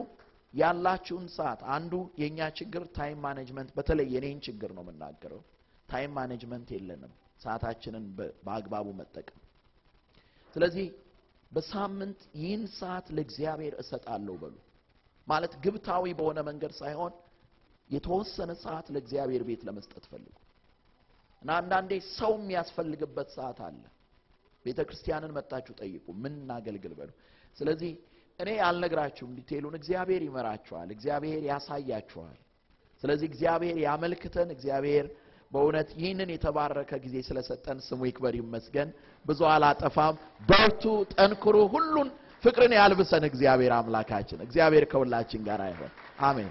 ያላችሁን ሰዓት አንዱ የኛ ችግር ታይም ማኔጅመንት፣ በተለይ የኔን ችግር ነው የምናገረው። ታይም ማኔጅመንት የለንም፣ ሰዓታችንን በአግባቡ መጠቀም። ስለዚህ በሳምንት ይህን ሰዓት ለእግዚአብሔር እሰጣለሁ በሉ። ማለት ግብታዊ በሆነ መንገድ ሳይሆን የተወሰነ ሰዓት ለእግዚአብሔር ቤት ለመስጠት ፈልጉ። እና አንዳንዴ ሰው የሚያስፈልግበት ሰዓት አለ። ቤተ ክርስቲያንን መጣችሁ ጠይቁ፣ ምን እናገልግል በሉ። ስለዚህ እኔ አልነግራችሁም ዲቴሉን፣ እግዚአብሔር ይመራችኋል፣ እግዚአብሔር ያሳያችኋል። ስለዚህ እግዚአብሔር ያመልክተን። እግዚአብሔር በእውነት ይህንን የተባረከ ጊዜ ስለሰጠን ስሙ ይክበር ይመስገን። ብዙ አላጠፋም። በርቱ፣ ጠንክሩ፣ ሁሉን ፍቅርን ያልብሰን እግዚአብሔር አምላካችን። እግዚአብሔር ከሁላችን ጋር ይሁን። አሜን።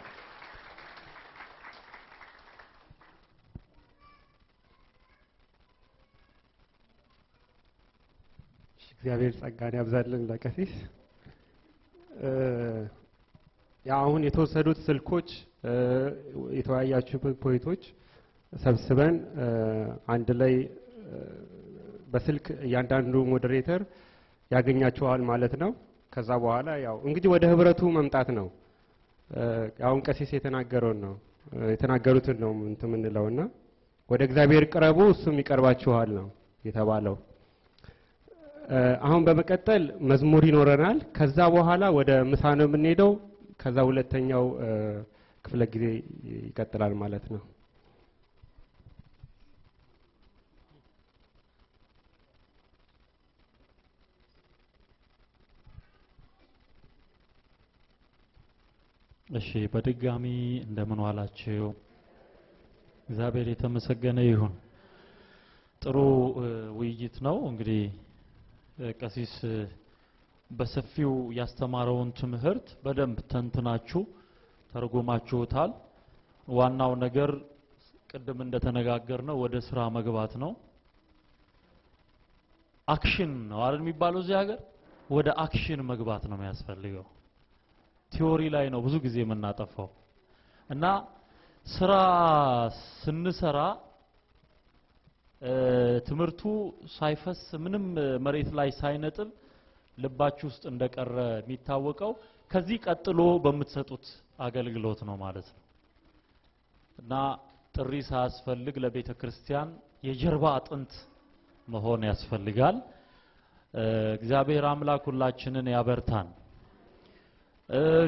እግዚአብሔር ጸጋን ያብዛልን ለቀሲስ። ያው አሁን የተወሰዱት ስልኮች የተወያያችሁበት ፖይንቶች ሰብስበን አንድ ላይ በስልክ እያንዳንዱ ሞዴሬተር ያገኛቸዋል ማለት ነው። ከዛ በኋላ ያው እንግዲህ ወደ ህብረቱ መምጣት ነው። አሁን ቀሲስ የተናገሩትን ነው እንትን የምንለውና ወደ እግዚአብሔር ቅረቡ እሱም ይቀርባችኋል ነው የተባለው። አሁን በመቀጠል መዝሙር ይኖረናል። ከዛ በኋላ ወደ ምሳ ነው የምንሄደው። ከዛ ሁለተኛው ክፍለ ጊዜ ይቀጥላል ማለት ነው። እሺ በድጋሚ እንደምን ዋላችሁ? እግዚአብሔር የተመሰገነ ይሁን። ጥሩ ውይይት ነው። እንግዲህ ቀሲስ በሰፊው ያስተማረውን ትምህርት በደንብ ተንትናችሁ ተርጉማችሁታል። ዋናው ነገር ቅድም እንደተነጋገርነው ወደ ስራ መግባት ነው። አክሽን ነው አይደል የሚባለው እዚህ ሀገር? ወደ አክሽን መግባት ነው የሚያስፈልገው። ቲዮሪ ላይ ነው ብዙ ጊዜ የምናጠፋው እና ስራ ስንሰራ ትምህርቱ ሳይፈስ ምንም መሬት ላይ ሳይነጥብ ልባችሁ ውስጥ እንደቀረ የሚታወቀው ከዚህ ቀጥሎ በምትሰጡት አገልግሎት ነው ማለት ነው። እና ጥሪ ሳያስፈልግ ለቤተ ክርስቲያን የጀርባ አጥንት መሆን ያስፈልጋል። እግዚአብሔር አምላክ ሁላችንን ያበርታን።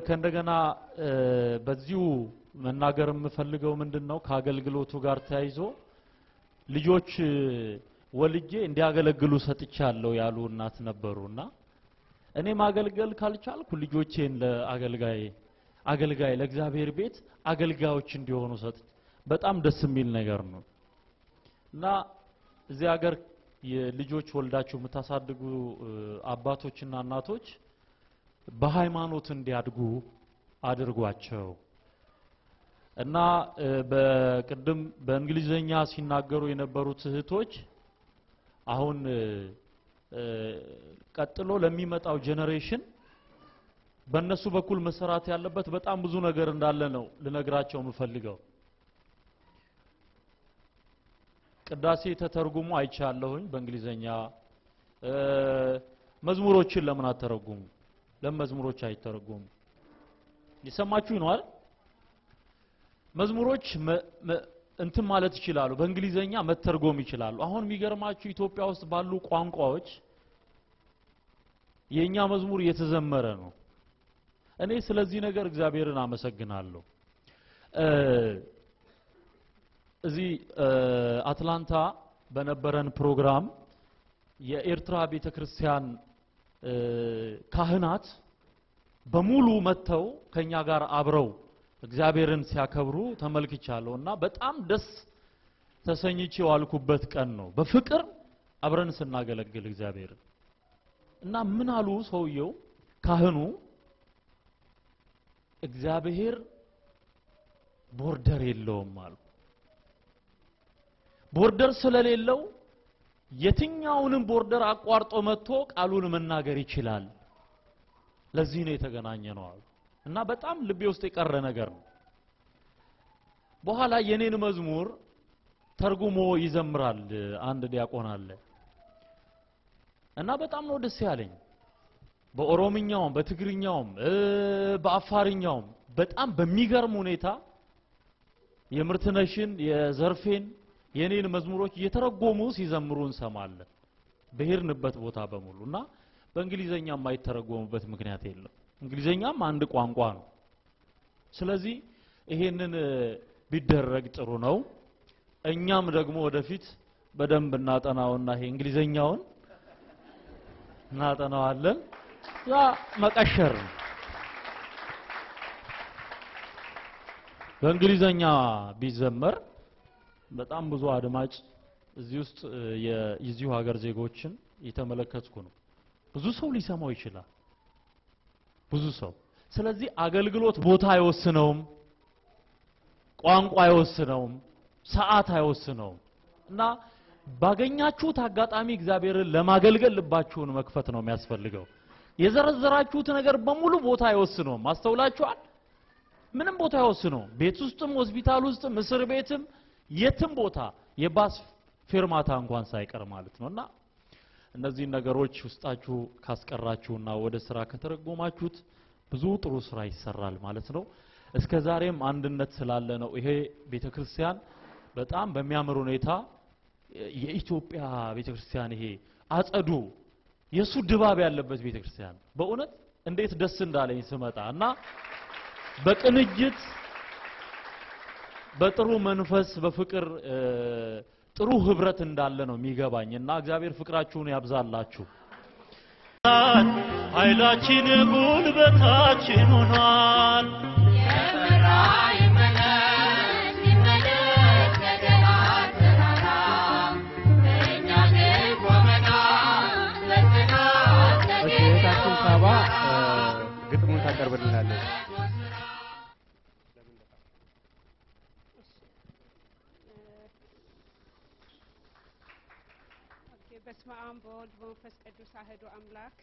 ከእንደገና በዚሁ መናገር የምፈልገው ምንድነው ከአገልግሎቱ ጋር ተያይዞ ልጆች ወልጄ እንዲያገለግሉ ሰጥቻለሁ ያሉ እናት ነበሩና እኔ ማገልገል ካልቻልኩ ልጆቼን ለአገልጋይ ለእግዚአብሔር ቤት አገልጋዮች እንዲሆኑ ሰጥ በጣም ደስ የሚል ነገር ነው። እና እዚህ ሀገር የልጆች ወልዳችሁ የምታሳድጉ አባቶችና እናቶች በሃይማኖት እንዲያድጉ አድርጓቸው። እና በቅድም በእንግሊዘኛ ሲናገሩ የነበሩት እህቶች አሁን ቀጥሎ ለሚመጣው ጄኔሬሽን በእነሱ በኩል መሰራት ያለበት በጣም ብዙ ነገር እንዳለ ነው ልነግራቸው የምፈልገው። ቅዳሴ ተተርጉሞ አይቻለሁኝ በእንግሊዘኛ። መዝሙሮችን ለምን አተረጉሙ? ለምን መዝሙሮች አይተረጉሙ? ይሰማችሁ ነው አይደል? መዝሙሮች እንትን ማለት ይችላሉ፣ በእንግሊዘኛ መተርጎም ይችላሉ። አሁን የሚገርማችሁ ኢትዮጵያ ውስጥ ባሉ ቋንቋዎች የኛ መዝሙር እየተዘመረ ነው። እኔ ስለዚህ ነገር እግዚአብሔርን አመሰግናለሁ። እዚህ አትላንታ በነበረን ፕሮግራም የኤርትራ ቤተክርስቲያን ካህናት በሙሉ መተው ከኛ ጋር አብረው እግዚአብሔርን ሲያከብሩ ተመልክቻለሁና በጣም ደስ ተሰኝቼ ዋልኩበት ቀን ነው። በፍቅር አብረን ስናገለግል እግዚአብሔርን እና ምን አሉ ሰውየው ካህኑ እግዚአብሔር ቦርደር የለውም አሉ። ቦርደር ስለሌለው የትኛውንም ቦርደር አቋርጦ መጥቶ ቃሉን መናገር ይችላል። ለዚህ ነው የተገናኘ ነው አሉ። እና በጣም ልቤ ውስጥ የቀረ ነገር ነው። በኋላ የኔን መዝሙር ተርጉሞ ይዘምራል አንድ ዲያቆን አለ እና በጣም ነው ደስ ያለኝ በኦሮምኛውም በትግርኛውም በአፋርኛውም በጣም በሚገርም ሁኔታ የምርትነሽን የዘርፌን የኔን መዝሙሮች እየተረጎሙ ሲዘምሩ እንሰማለን በሄድንበት ቦታ በሙሉና በእንግሊዘኛ የማይተረጎሙበት ምክንያት የለም እንግሊዘኛም አንድ ቋንቋ ነው ስለዚህ ይሄንን ቢደረግ ጥሩ ነው እኛም ደግሞ ወደፊት በደንብ እናጠናውና ይሄ እንግሊዘኛውን እናጠናዋለን ያ መቀሸር በእንግሊዘኛ ቢዘመር በጣም ብዙ አድማጭ እዚህ ውስጥ የዚሁ ሀገር ዜጎችን የተመለከትኩ ነው ብዙ ሰው ሊሰማው ይችላል ብዙ ሰው ስለዚህ አገልግሎት ቦታ አይወስነውም ቋንቋ አይወስነውም ሰዓት አይወስነውም እና ባገኛችሁት አጋጣሚ እግዚአብሔርን ለማገልገል ልባችሁን መክፈት ነው የሚያስፈልገው የዘረዘራችሁት ነገር በሙሉ ቦታ አይወስነውም አስተውላችኋል ምንም ቦታ አይወስነውም ቤት ውስጥም ሆስፒታል ውስጥም እስር ቤትም የትም ቦታ የባስ ፌርማታ እንኳን ሳይቀር ማለት ነውና እነዚህ ነገሮች ውስጣችሁ ካስቀራችሁና ወደ ስራ ከተረጎማችሁት ብዙ ጥሩ ስራ ይሰራል ማለት ነው እስከዛሬም አንድነት ስላለ ነው ይሄ ቤተክርስቲያን በጣም በሚያምር ሁኔታ የኢትዮጵያ ቤተክርስቲያን ይሄ አጸዱ የሱ ድባብ ያለበት ቤተክርስቲያን በእውነት እንዴት ደስ እንዳለኝ ስመጣና በቅንጅት በጥሩ መንፈስ በፍቅር ጥሩ ህብረት እንዳለ ነው የሚገባኝና እግዚአብሔር ፍቅራችሁን ያብዛላችሁ ኃይላችን ጉልበታችን ሆኗል ግጥሙን ታቀርብልናለች በስመ አብ በወልድ በመንፈስ ቅዱስ አሐዱ አምላክ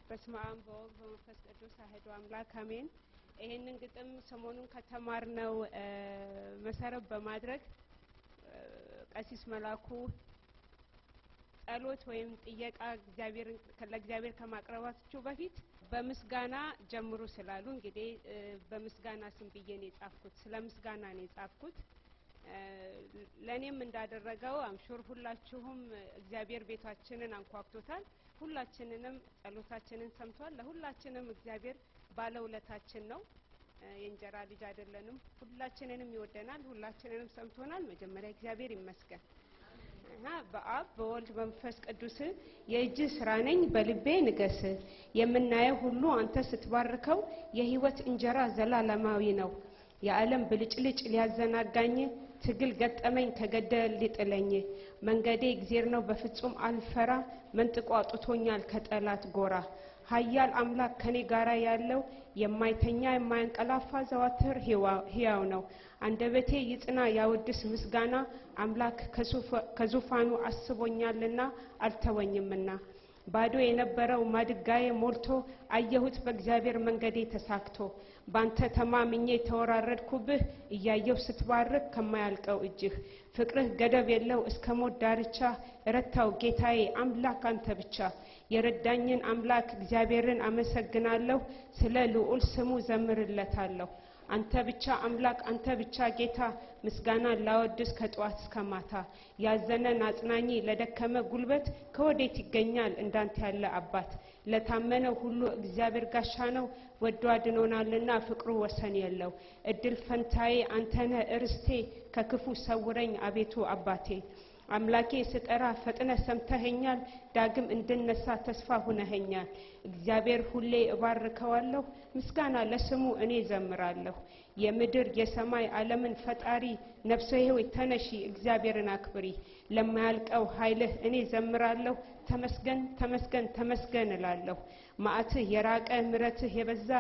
በስመ አብ በወልድ በመንፈስ ቅዱስ አሐዱ አምላክ አሜን ይሄንን ግጥም ሰሞኑን ከተማርነው መሰረት በማድረግ ቀሲስ መላኩ ጸሎት ወይም ጥየቃ ለእግዚአብሔር ከማቅረባችሁ በፊት በምስጋና ጀምሩ ስላሉ እንግዲህ በምስጋና ስም ብዬ ነው የጻፍኩት ስለ ምስጋና ነው የጻፍኩት ለኔም እንዳደረገው አምሹር ሁላችሁም እግዚአብሔር ቤታችንን አንኳኩቶታል ሁላችንንም ጸሎታችንን ሰምቷል ለሁላችንም እግዚአብሔር ባለውለታችን ነው የእንጀራ ልጅ አይደለንም ሁላችንንም ይወደናል ሁላችንንም ሰምቶናል መጀመሪያ እግዚአብሔር ይመስገን በአብ በወልድ በመንፈስ ቅዱስ የእጅ ስራ ነኝ በልቤ ንገስ የምናየው ሁሉ አንተ ስትባርከው የህይወት እንጀራ ዘላለማዊ ነው የዓለም ብልጭልጭ ሊያዘናጋኝ ትግል ገጠመኝ ከገደል ሊጥለኝ መንገዴ እግዚአብሔር ነው በፍጹም አልፈራ መንጥቆ አጥቶኛል ከጠላት ጎራ ኃያል አምላክ ከኔ ጋራ ያለው የማይተኛ የማያንቀላፋ ዘወትር ሕያው ነው አንደበቴ ይጽና ያወድስ ምስጋና አምላክ ከዙፋኑ አስቦኛልና አልተወኝምና ባዶ የነበረው ማድጋዬ ሞልቶ አየሁት በእግዚአብሔር መንገዴ ተሳክቶ ባንተ ተማምኜ ተወራረድኩብህ እያየው ስትባርክ ከማያልቀው እጅህ ፍቅርህ ገደብ የለው እስከ ሞት ዳርቻ ረታው ጌታዬ አምላክ አንተ ብቻ የረዳኝን አምላክ እግዚአብሔርን አመሰግናለሁ ስለ ልዑል ስሙ ዘምርለታለሁ አንተ ብቻ አምላክ አንተ ብቻ ጌታ ምስጋና ላወድስ ከጧት እስከ ማታ ያዘነን አጽናኝ ለደከመ ጉልበት ከወዴት ይገኛል እንዳንተ ያለ አባት ለታመነው ሁሉ እግዚአብሔር ጋሻ ነው ወዶ አድኖናልና ፍቅሩ ወሰን የለው እድል ፈንታዬ አንተነ እርስቴ ከክፉ ሰውረኝ አቤቱ አባቴ አምላኬ ስጠራ ፈጥነ ሰምተኸኛል ዳግም እንድነሳ ተስፋ ሆነኸኛል እግዚአብሔር ሁሌ እባርከዋለሁ ምስጋና ለስሙ እኔ ዘምራለሁ የምድር የሰማይ ዓለምን ፈጣሪ ነፍሴ ሆይ ተነሺ እግዚአብሔርን አክብሪ ለማያልቀው ኃይልህ እኔ ዘምራለሁ ተመስገን ተመስገን ተመስገን እላለሁ ማዕትህ የራቀ ምሕረትህ የበዛ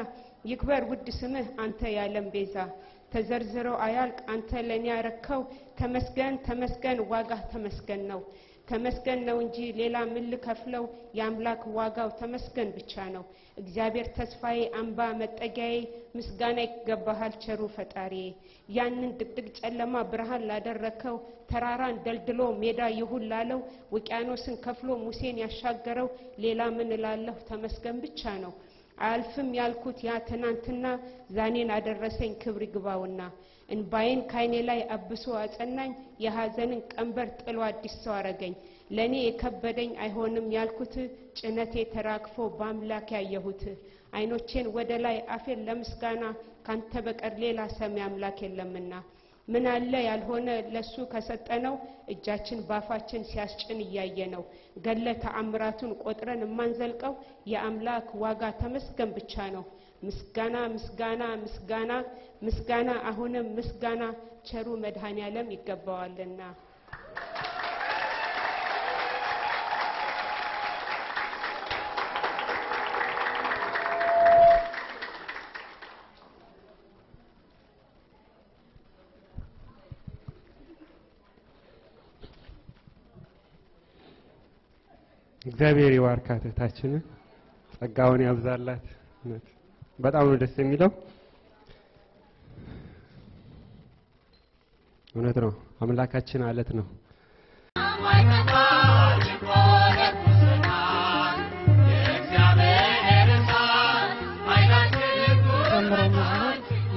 ይክበር ውድ ስምህ አንተ ያለም ቤዛ ተዘርዝሮ አያልቅ አንተ ለኔ ያረከው ተመስገን ተመስገን ዋጋ ተመስገን ነው ተመስገን ነው እንጂ ሌላ ምን ልከፍለው? የአምላክ ዋጋው ተመስገን ብቻ ነው። እግዚአብሔር ተስፋዬ፣ አምባ መጠጊያዬ፣ ምስጋና ይገባሃል ቸሩ ፈጣሪዬ። ያንን ድቅድቅ ጨለማ ብርሃን ላደረከው፣ ተራራን ደልድሎ ሜዳ ይሁን ላለው፣ ውቅያኖስን ከፍሎ ሙሴን ያሻገረው፣ ሌላ ምን እላለሁ? ተመስገን ብቻ ነው። አልፍም ያልኩት ያ ትናንትና ዛኔን አደረሰኝ ክብር ይግባውና፣ እንባዬን ካይኔ ላይ አብሶ አጸናኝ፣ የሐዘንን ቀንበር ጥሎ አዲስ ሰው አረገኝ። ለኔ የከበደኝ አይሆንም ያልኩት ጭነቴ ተራግፎ በአምላክ ያየሁት፣ አይኖቼን ወደ ላይ አፌን ለምስጋና ካንተ በቀር ሌላ ሰሚ አምላክ የለምና። ምን አለ ያልሆነ ለሱ ከሰጠነው፣ እጃችን ባፋችን ሲያስጭን እያየ ነው። ገለ ተአምራቱን ቆጥረን የማንዘልቀው፣ የአምላክ ዋጋ ተመስገን ብቻ ነው። ምስጋና ምስጋና ምስጋና ምስጋና አሁንም ምስጋና ቸሩ መድኃኔዓለም ይገባዋልና። እግዚአብሔር ይባርካት እህታችንን፣ ጸጋውን ያብዛላት። በጣም ነው ደስ የሚለው። እውነት ነው፣ አምላካችን አለት ነው።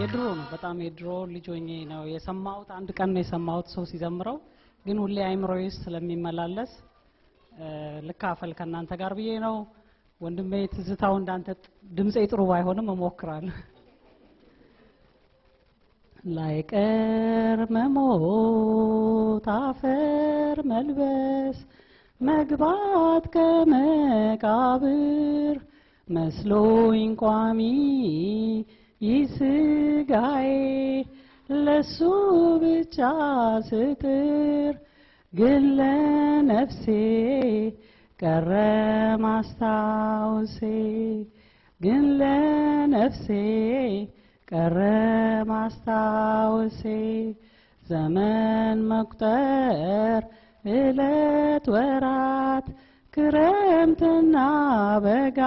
የድሮ ነው፣ በጣም የድሮ ልጅ ሆኜ ነው የሰማሁት። አንድ ቀን ነው የሰማሁት ሰው ሲዘምረው፣ ግን ሁሌ አይምሮዬ ውስጥ ስለሚመላለስ ልካፈል ከእናንተ ጋር ብዬ ነው። ወንድሜ ትዝታው እንዳንተ ድምጼ ጥሩ ባይሆንም እሞክራለሁ። ላይቀር መሞት አፈር መልበስ መግባት ከመቃብር መስሎኝ ቋሚ ይስጋዬ ለሱ ብቻ ስጥር ግን ለነፍሴ ቀረ ማስታወሴ ግን ለነፍሴ ቀረ ማስታወሴ ዘመን መቁጠር እለት ወራት ክረምትና በጋ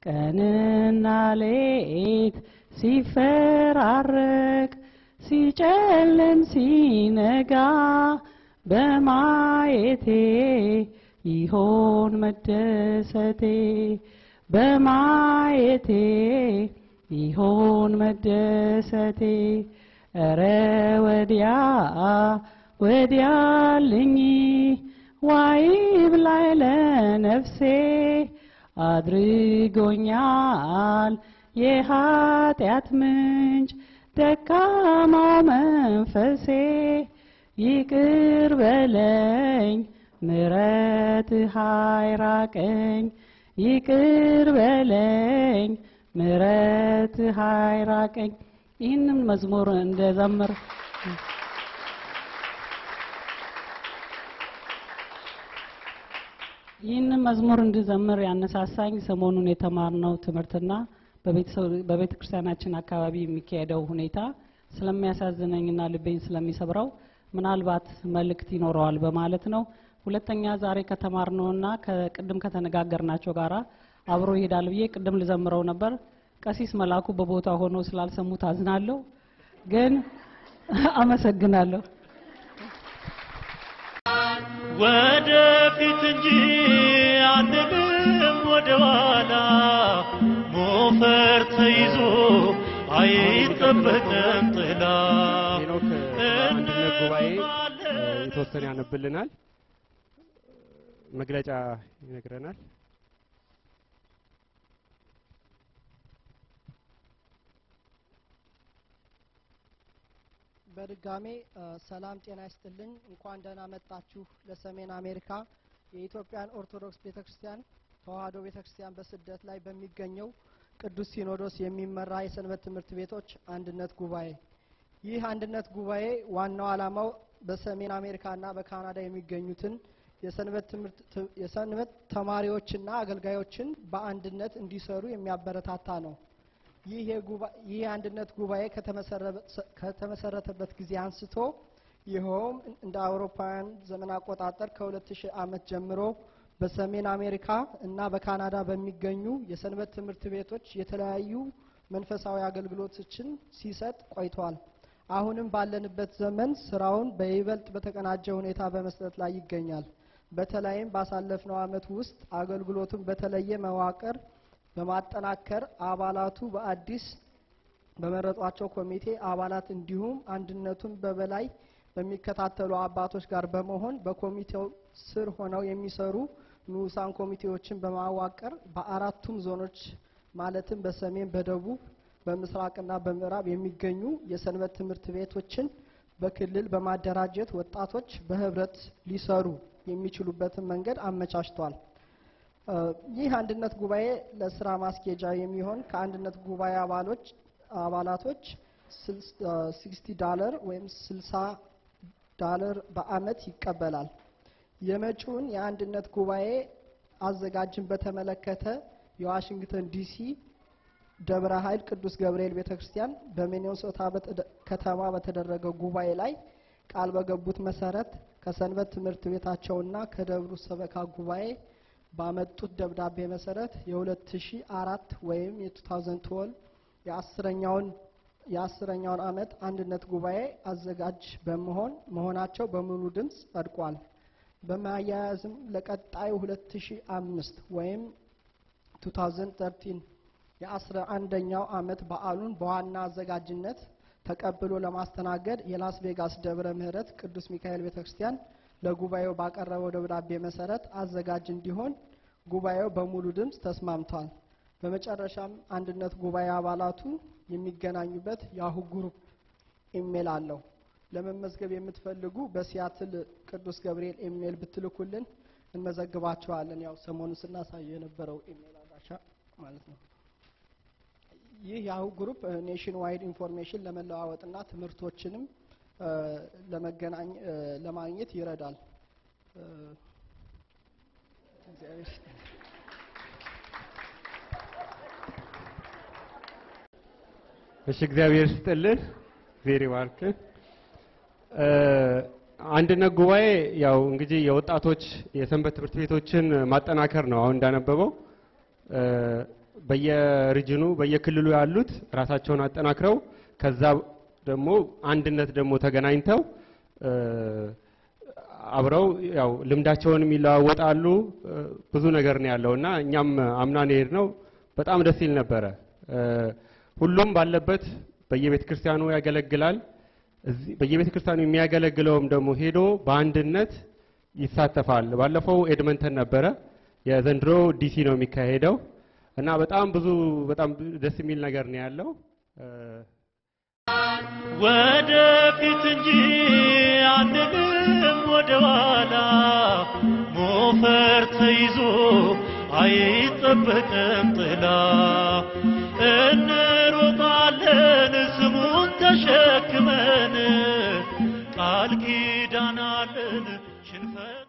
ቀንና ሌት ሲፈራረቅ ሲጨልም ሲነጋ በማየቴ ይሆን መደሰቴ በማየቴ ይሆን መደሰቴ እረ ወዲያ ወዲያልኝ ዋይ ብላይ ለነፍሴ አድርጎኛል የኃጢአት ምንጭ ደካማው መንፈሴ ይቅር በለኝ ምሕረትህ አይራቀኝ ይቅር በለኝ ምሕረትህ አይራቀኝ። ይህንን መዝሙር እንደዘምር ይህንን መዝሙር እንድዘምር ያነሳሳኝ ሰሞኑን የተማርነው ትምህርትና በቤተ ክርስቲያናችን አካባቢ የሚካሄደው ሁኔታ ስለሚያሳዝነኝና ልቤን ስለሚሰብረው ምናልባት መልእክት ይኖረዋል በማለት ነው። ሁለተኛ ዛሬ ከተማርነውና ከቅድም ከተነጋገርናቸው ጋራ አብሮ ይሄዳል ብዬ ቅድም ልዘምረው ነበር። ቀሲስ መላኩ በቦታ ሆኖ ስላልሰሙት አዝናለሁ፣ ግን አመሰግናለሁ። ወደፊት እንጂ አንልም ወደ ኋላ ሞፈር ተይዞ አይጠበቅም ጥላ። ሄኖክ አንድነት ጉባኤ የተወሰነ ያነብልናል፣ መግለጫ ይነግረናል። በድጋሜ ሰላም ጤና ይስጥልኝ። እንኳን ደህና መጣችሁ ለሰሜን አሜሪካ የኢትዮጵያን ኦርቶዶክስ ቤተክርስቲያን ተዋሕዶ ቤተክርስቲያን በስደት ላይ በሚገኘው ቅዱስ ሲኖዶስ የሚመራ የሰንበት ትምህርት ቤቶች አንድነት ጉባኤ። ይህ አንድነት ጉባኤ ዋናው ዓላማው በሰሜን አሜሪካና በካናዳ የሚገኙትን የሰንበት ተማሪዎችና አገልጋዮችን በአንድነት እንዲሰሩ የሚያበረታታ ነው። ይህ የአንድነት ጉባኤ ከተመሰረተበት ጊዜ አንስቶ ይኸውም እንደ አውሮፓውያን ዘመን አቆጣጠር ከ2000 ዓመት ጀምሮ በሰሜን አሜሪካ እና በካናዳ በሚገኙ የሰንበት ትምህርት ቤቶች የተለያዩ መንፈሳዊ አገልግሎቶችን ሲሰጥ ቆይቷል። አሁንም ባለንበት ዘመን ስራውን በይበልጥ በተቀናጀ ሁኔታ በመስጠት ላይ ይገኛል። በተለይም ባሳለፍነው ዓመት ውስጥ አገልግሎቱን በተለየ መዋቅር በማጠናከር አባላቱ በአዲስ በመረጧቸው ኮሚቴ አባላት እንዲሁም አንድነቱን በበላይ በሚከታተሉ አባቶች ጋር በመሆን በኮሚቴው ስር ሆነው የሚሰሩ ንዑሳን ኮሚቴዎችን በማዋቀር በአራቱም ዞኖች ማለትም በሰሜን፣ በደቡብ፣ በምስራቅና በምዕራብ የሚገኙ የሰንበት ትምህርት ቤቶችን በክልል በማደራጀት ወጣቶች በህብረት ሊሰሩ የሚችሉበትን መንገድ አመቻችቷል። ይህ አንድነት ጉባኤ ለስራ ማስኬጃ የሚሆን ከአንድነት ጉባኤ አባላቶች $60 ወይም $60 በአመት ይቀበላል። የመጪውን የአንድነት ጉባኤ አዘጋጅን በተመለከተ የዋሽንግተን ዲሲ ደብረ ኃይል ቅዱስ ገብርኤል ቤተክርስቲያን በሚኔሶታ ከተማ በተደረገው ጉባኤ ላይ ቃል በገቡት መሰረት ከሰንበት ትምህርት ቤታቸውና ከደብሩ ሰበካ ጉባኤ ባመጡት ደብዳቤ መሰረት የ2004 ወይም የ2012 የአስረኛውን ዓመት አንድነት ጉባኤ አዘጋጅ መሆናቸው በሙሉ ድምጽ ጸድቋል። በማያያዝም ለቀጣዩ 2005 ወይም 2013 የ11ኛው ዓመት በዓሉን በዋና አዘጋጅነት ተቀብሎ ለማስተናገድ የላስ ቬጋስ ደብረ ምህረት ቅዱስ ሚካኤል ቤተክርስቲያን ለጉባኤው ባቀረበው ደብዳቤ መሰረት አዘጋጅ እንዲሆን ጉባኤው በሙሉ ድምጽ ተስማምቷል። በመጨረሻም አንድነት ጉባኤ አባላቱ የሚገናኙበት ያሁ ግሩፕ ኢሜል አለው። ለመመዝገብ የምትፈልጉ በሲያትል ቅዱስ ገብርኤል ኢሜል ብትልኩልን እንመዘግባቸዋለን። ያው ሰሞኑን ስናሳየው የነበረው ኢሜል አድራሻ ማለት ነው። ይህ ያሁ ግሩፕ ኔሽን ዋይድ ኢንፎርሜሽን ለመለዋወጥና ትምህርቶችንም ለማግኘት ይረዳል። እሺ እግዚአብሔር ይስጥልን። ቬሪ ዋርክ አንድነት ጉባኤ ያው እንግዲህ የወጣቶች የሰንበት ትምህርት ቤቶችን ማጠናከር ነው። አሁን እንዳነበበው በየሪጅኑ በየክልሉ ያሉት ራሳቸውን አጠናክረው ከዛ ደግሞ አንድነት ደግሞ ተገናኝተው አብረው ያው ልምዳቸውን ይለዋወጣሉ። ብዙ ነገር ነው ያለውና እኛም አምናን ነው በጣም ደስ ይል ነበረ። ሁሉም ባለበት በየቤተ ክርስቲያኑ ያገለግላል። በየቤተ ክርስቲያኑ የሚያገለግለውም ደግሞ ሄዶ በአንድነት ይሳተፋል። ባለፈው ኤድመንተን ነበረ፣ የዘንድሮ ዲሲ ነው የሚካሄደው እና በጣም ደስ የሚል ነገር ነው ያለው። ወደፊት እንጂ አንልም ወደ ኋላ ሞፈር ተይዞ አይጠበቅም ጥላ እንሮጣለን ስሙን ተሸክመን ቃል ኪዳን አለን ሽንፈት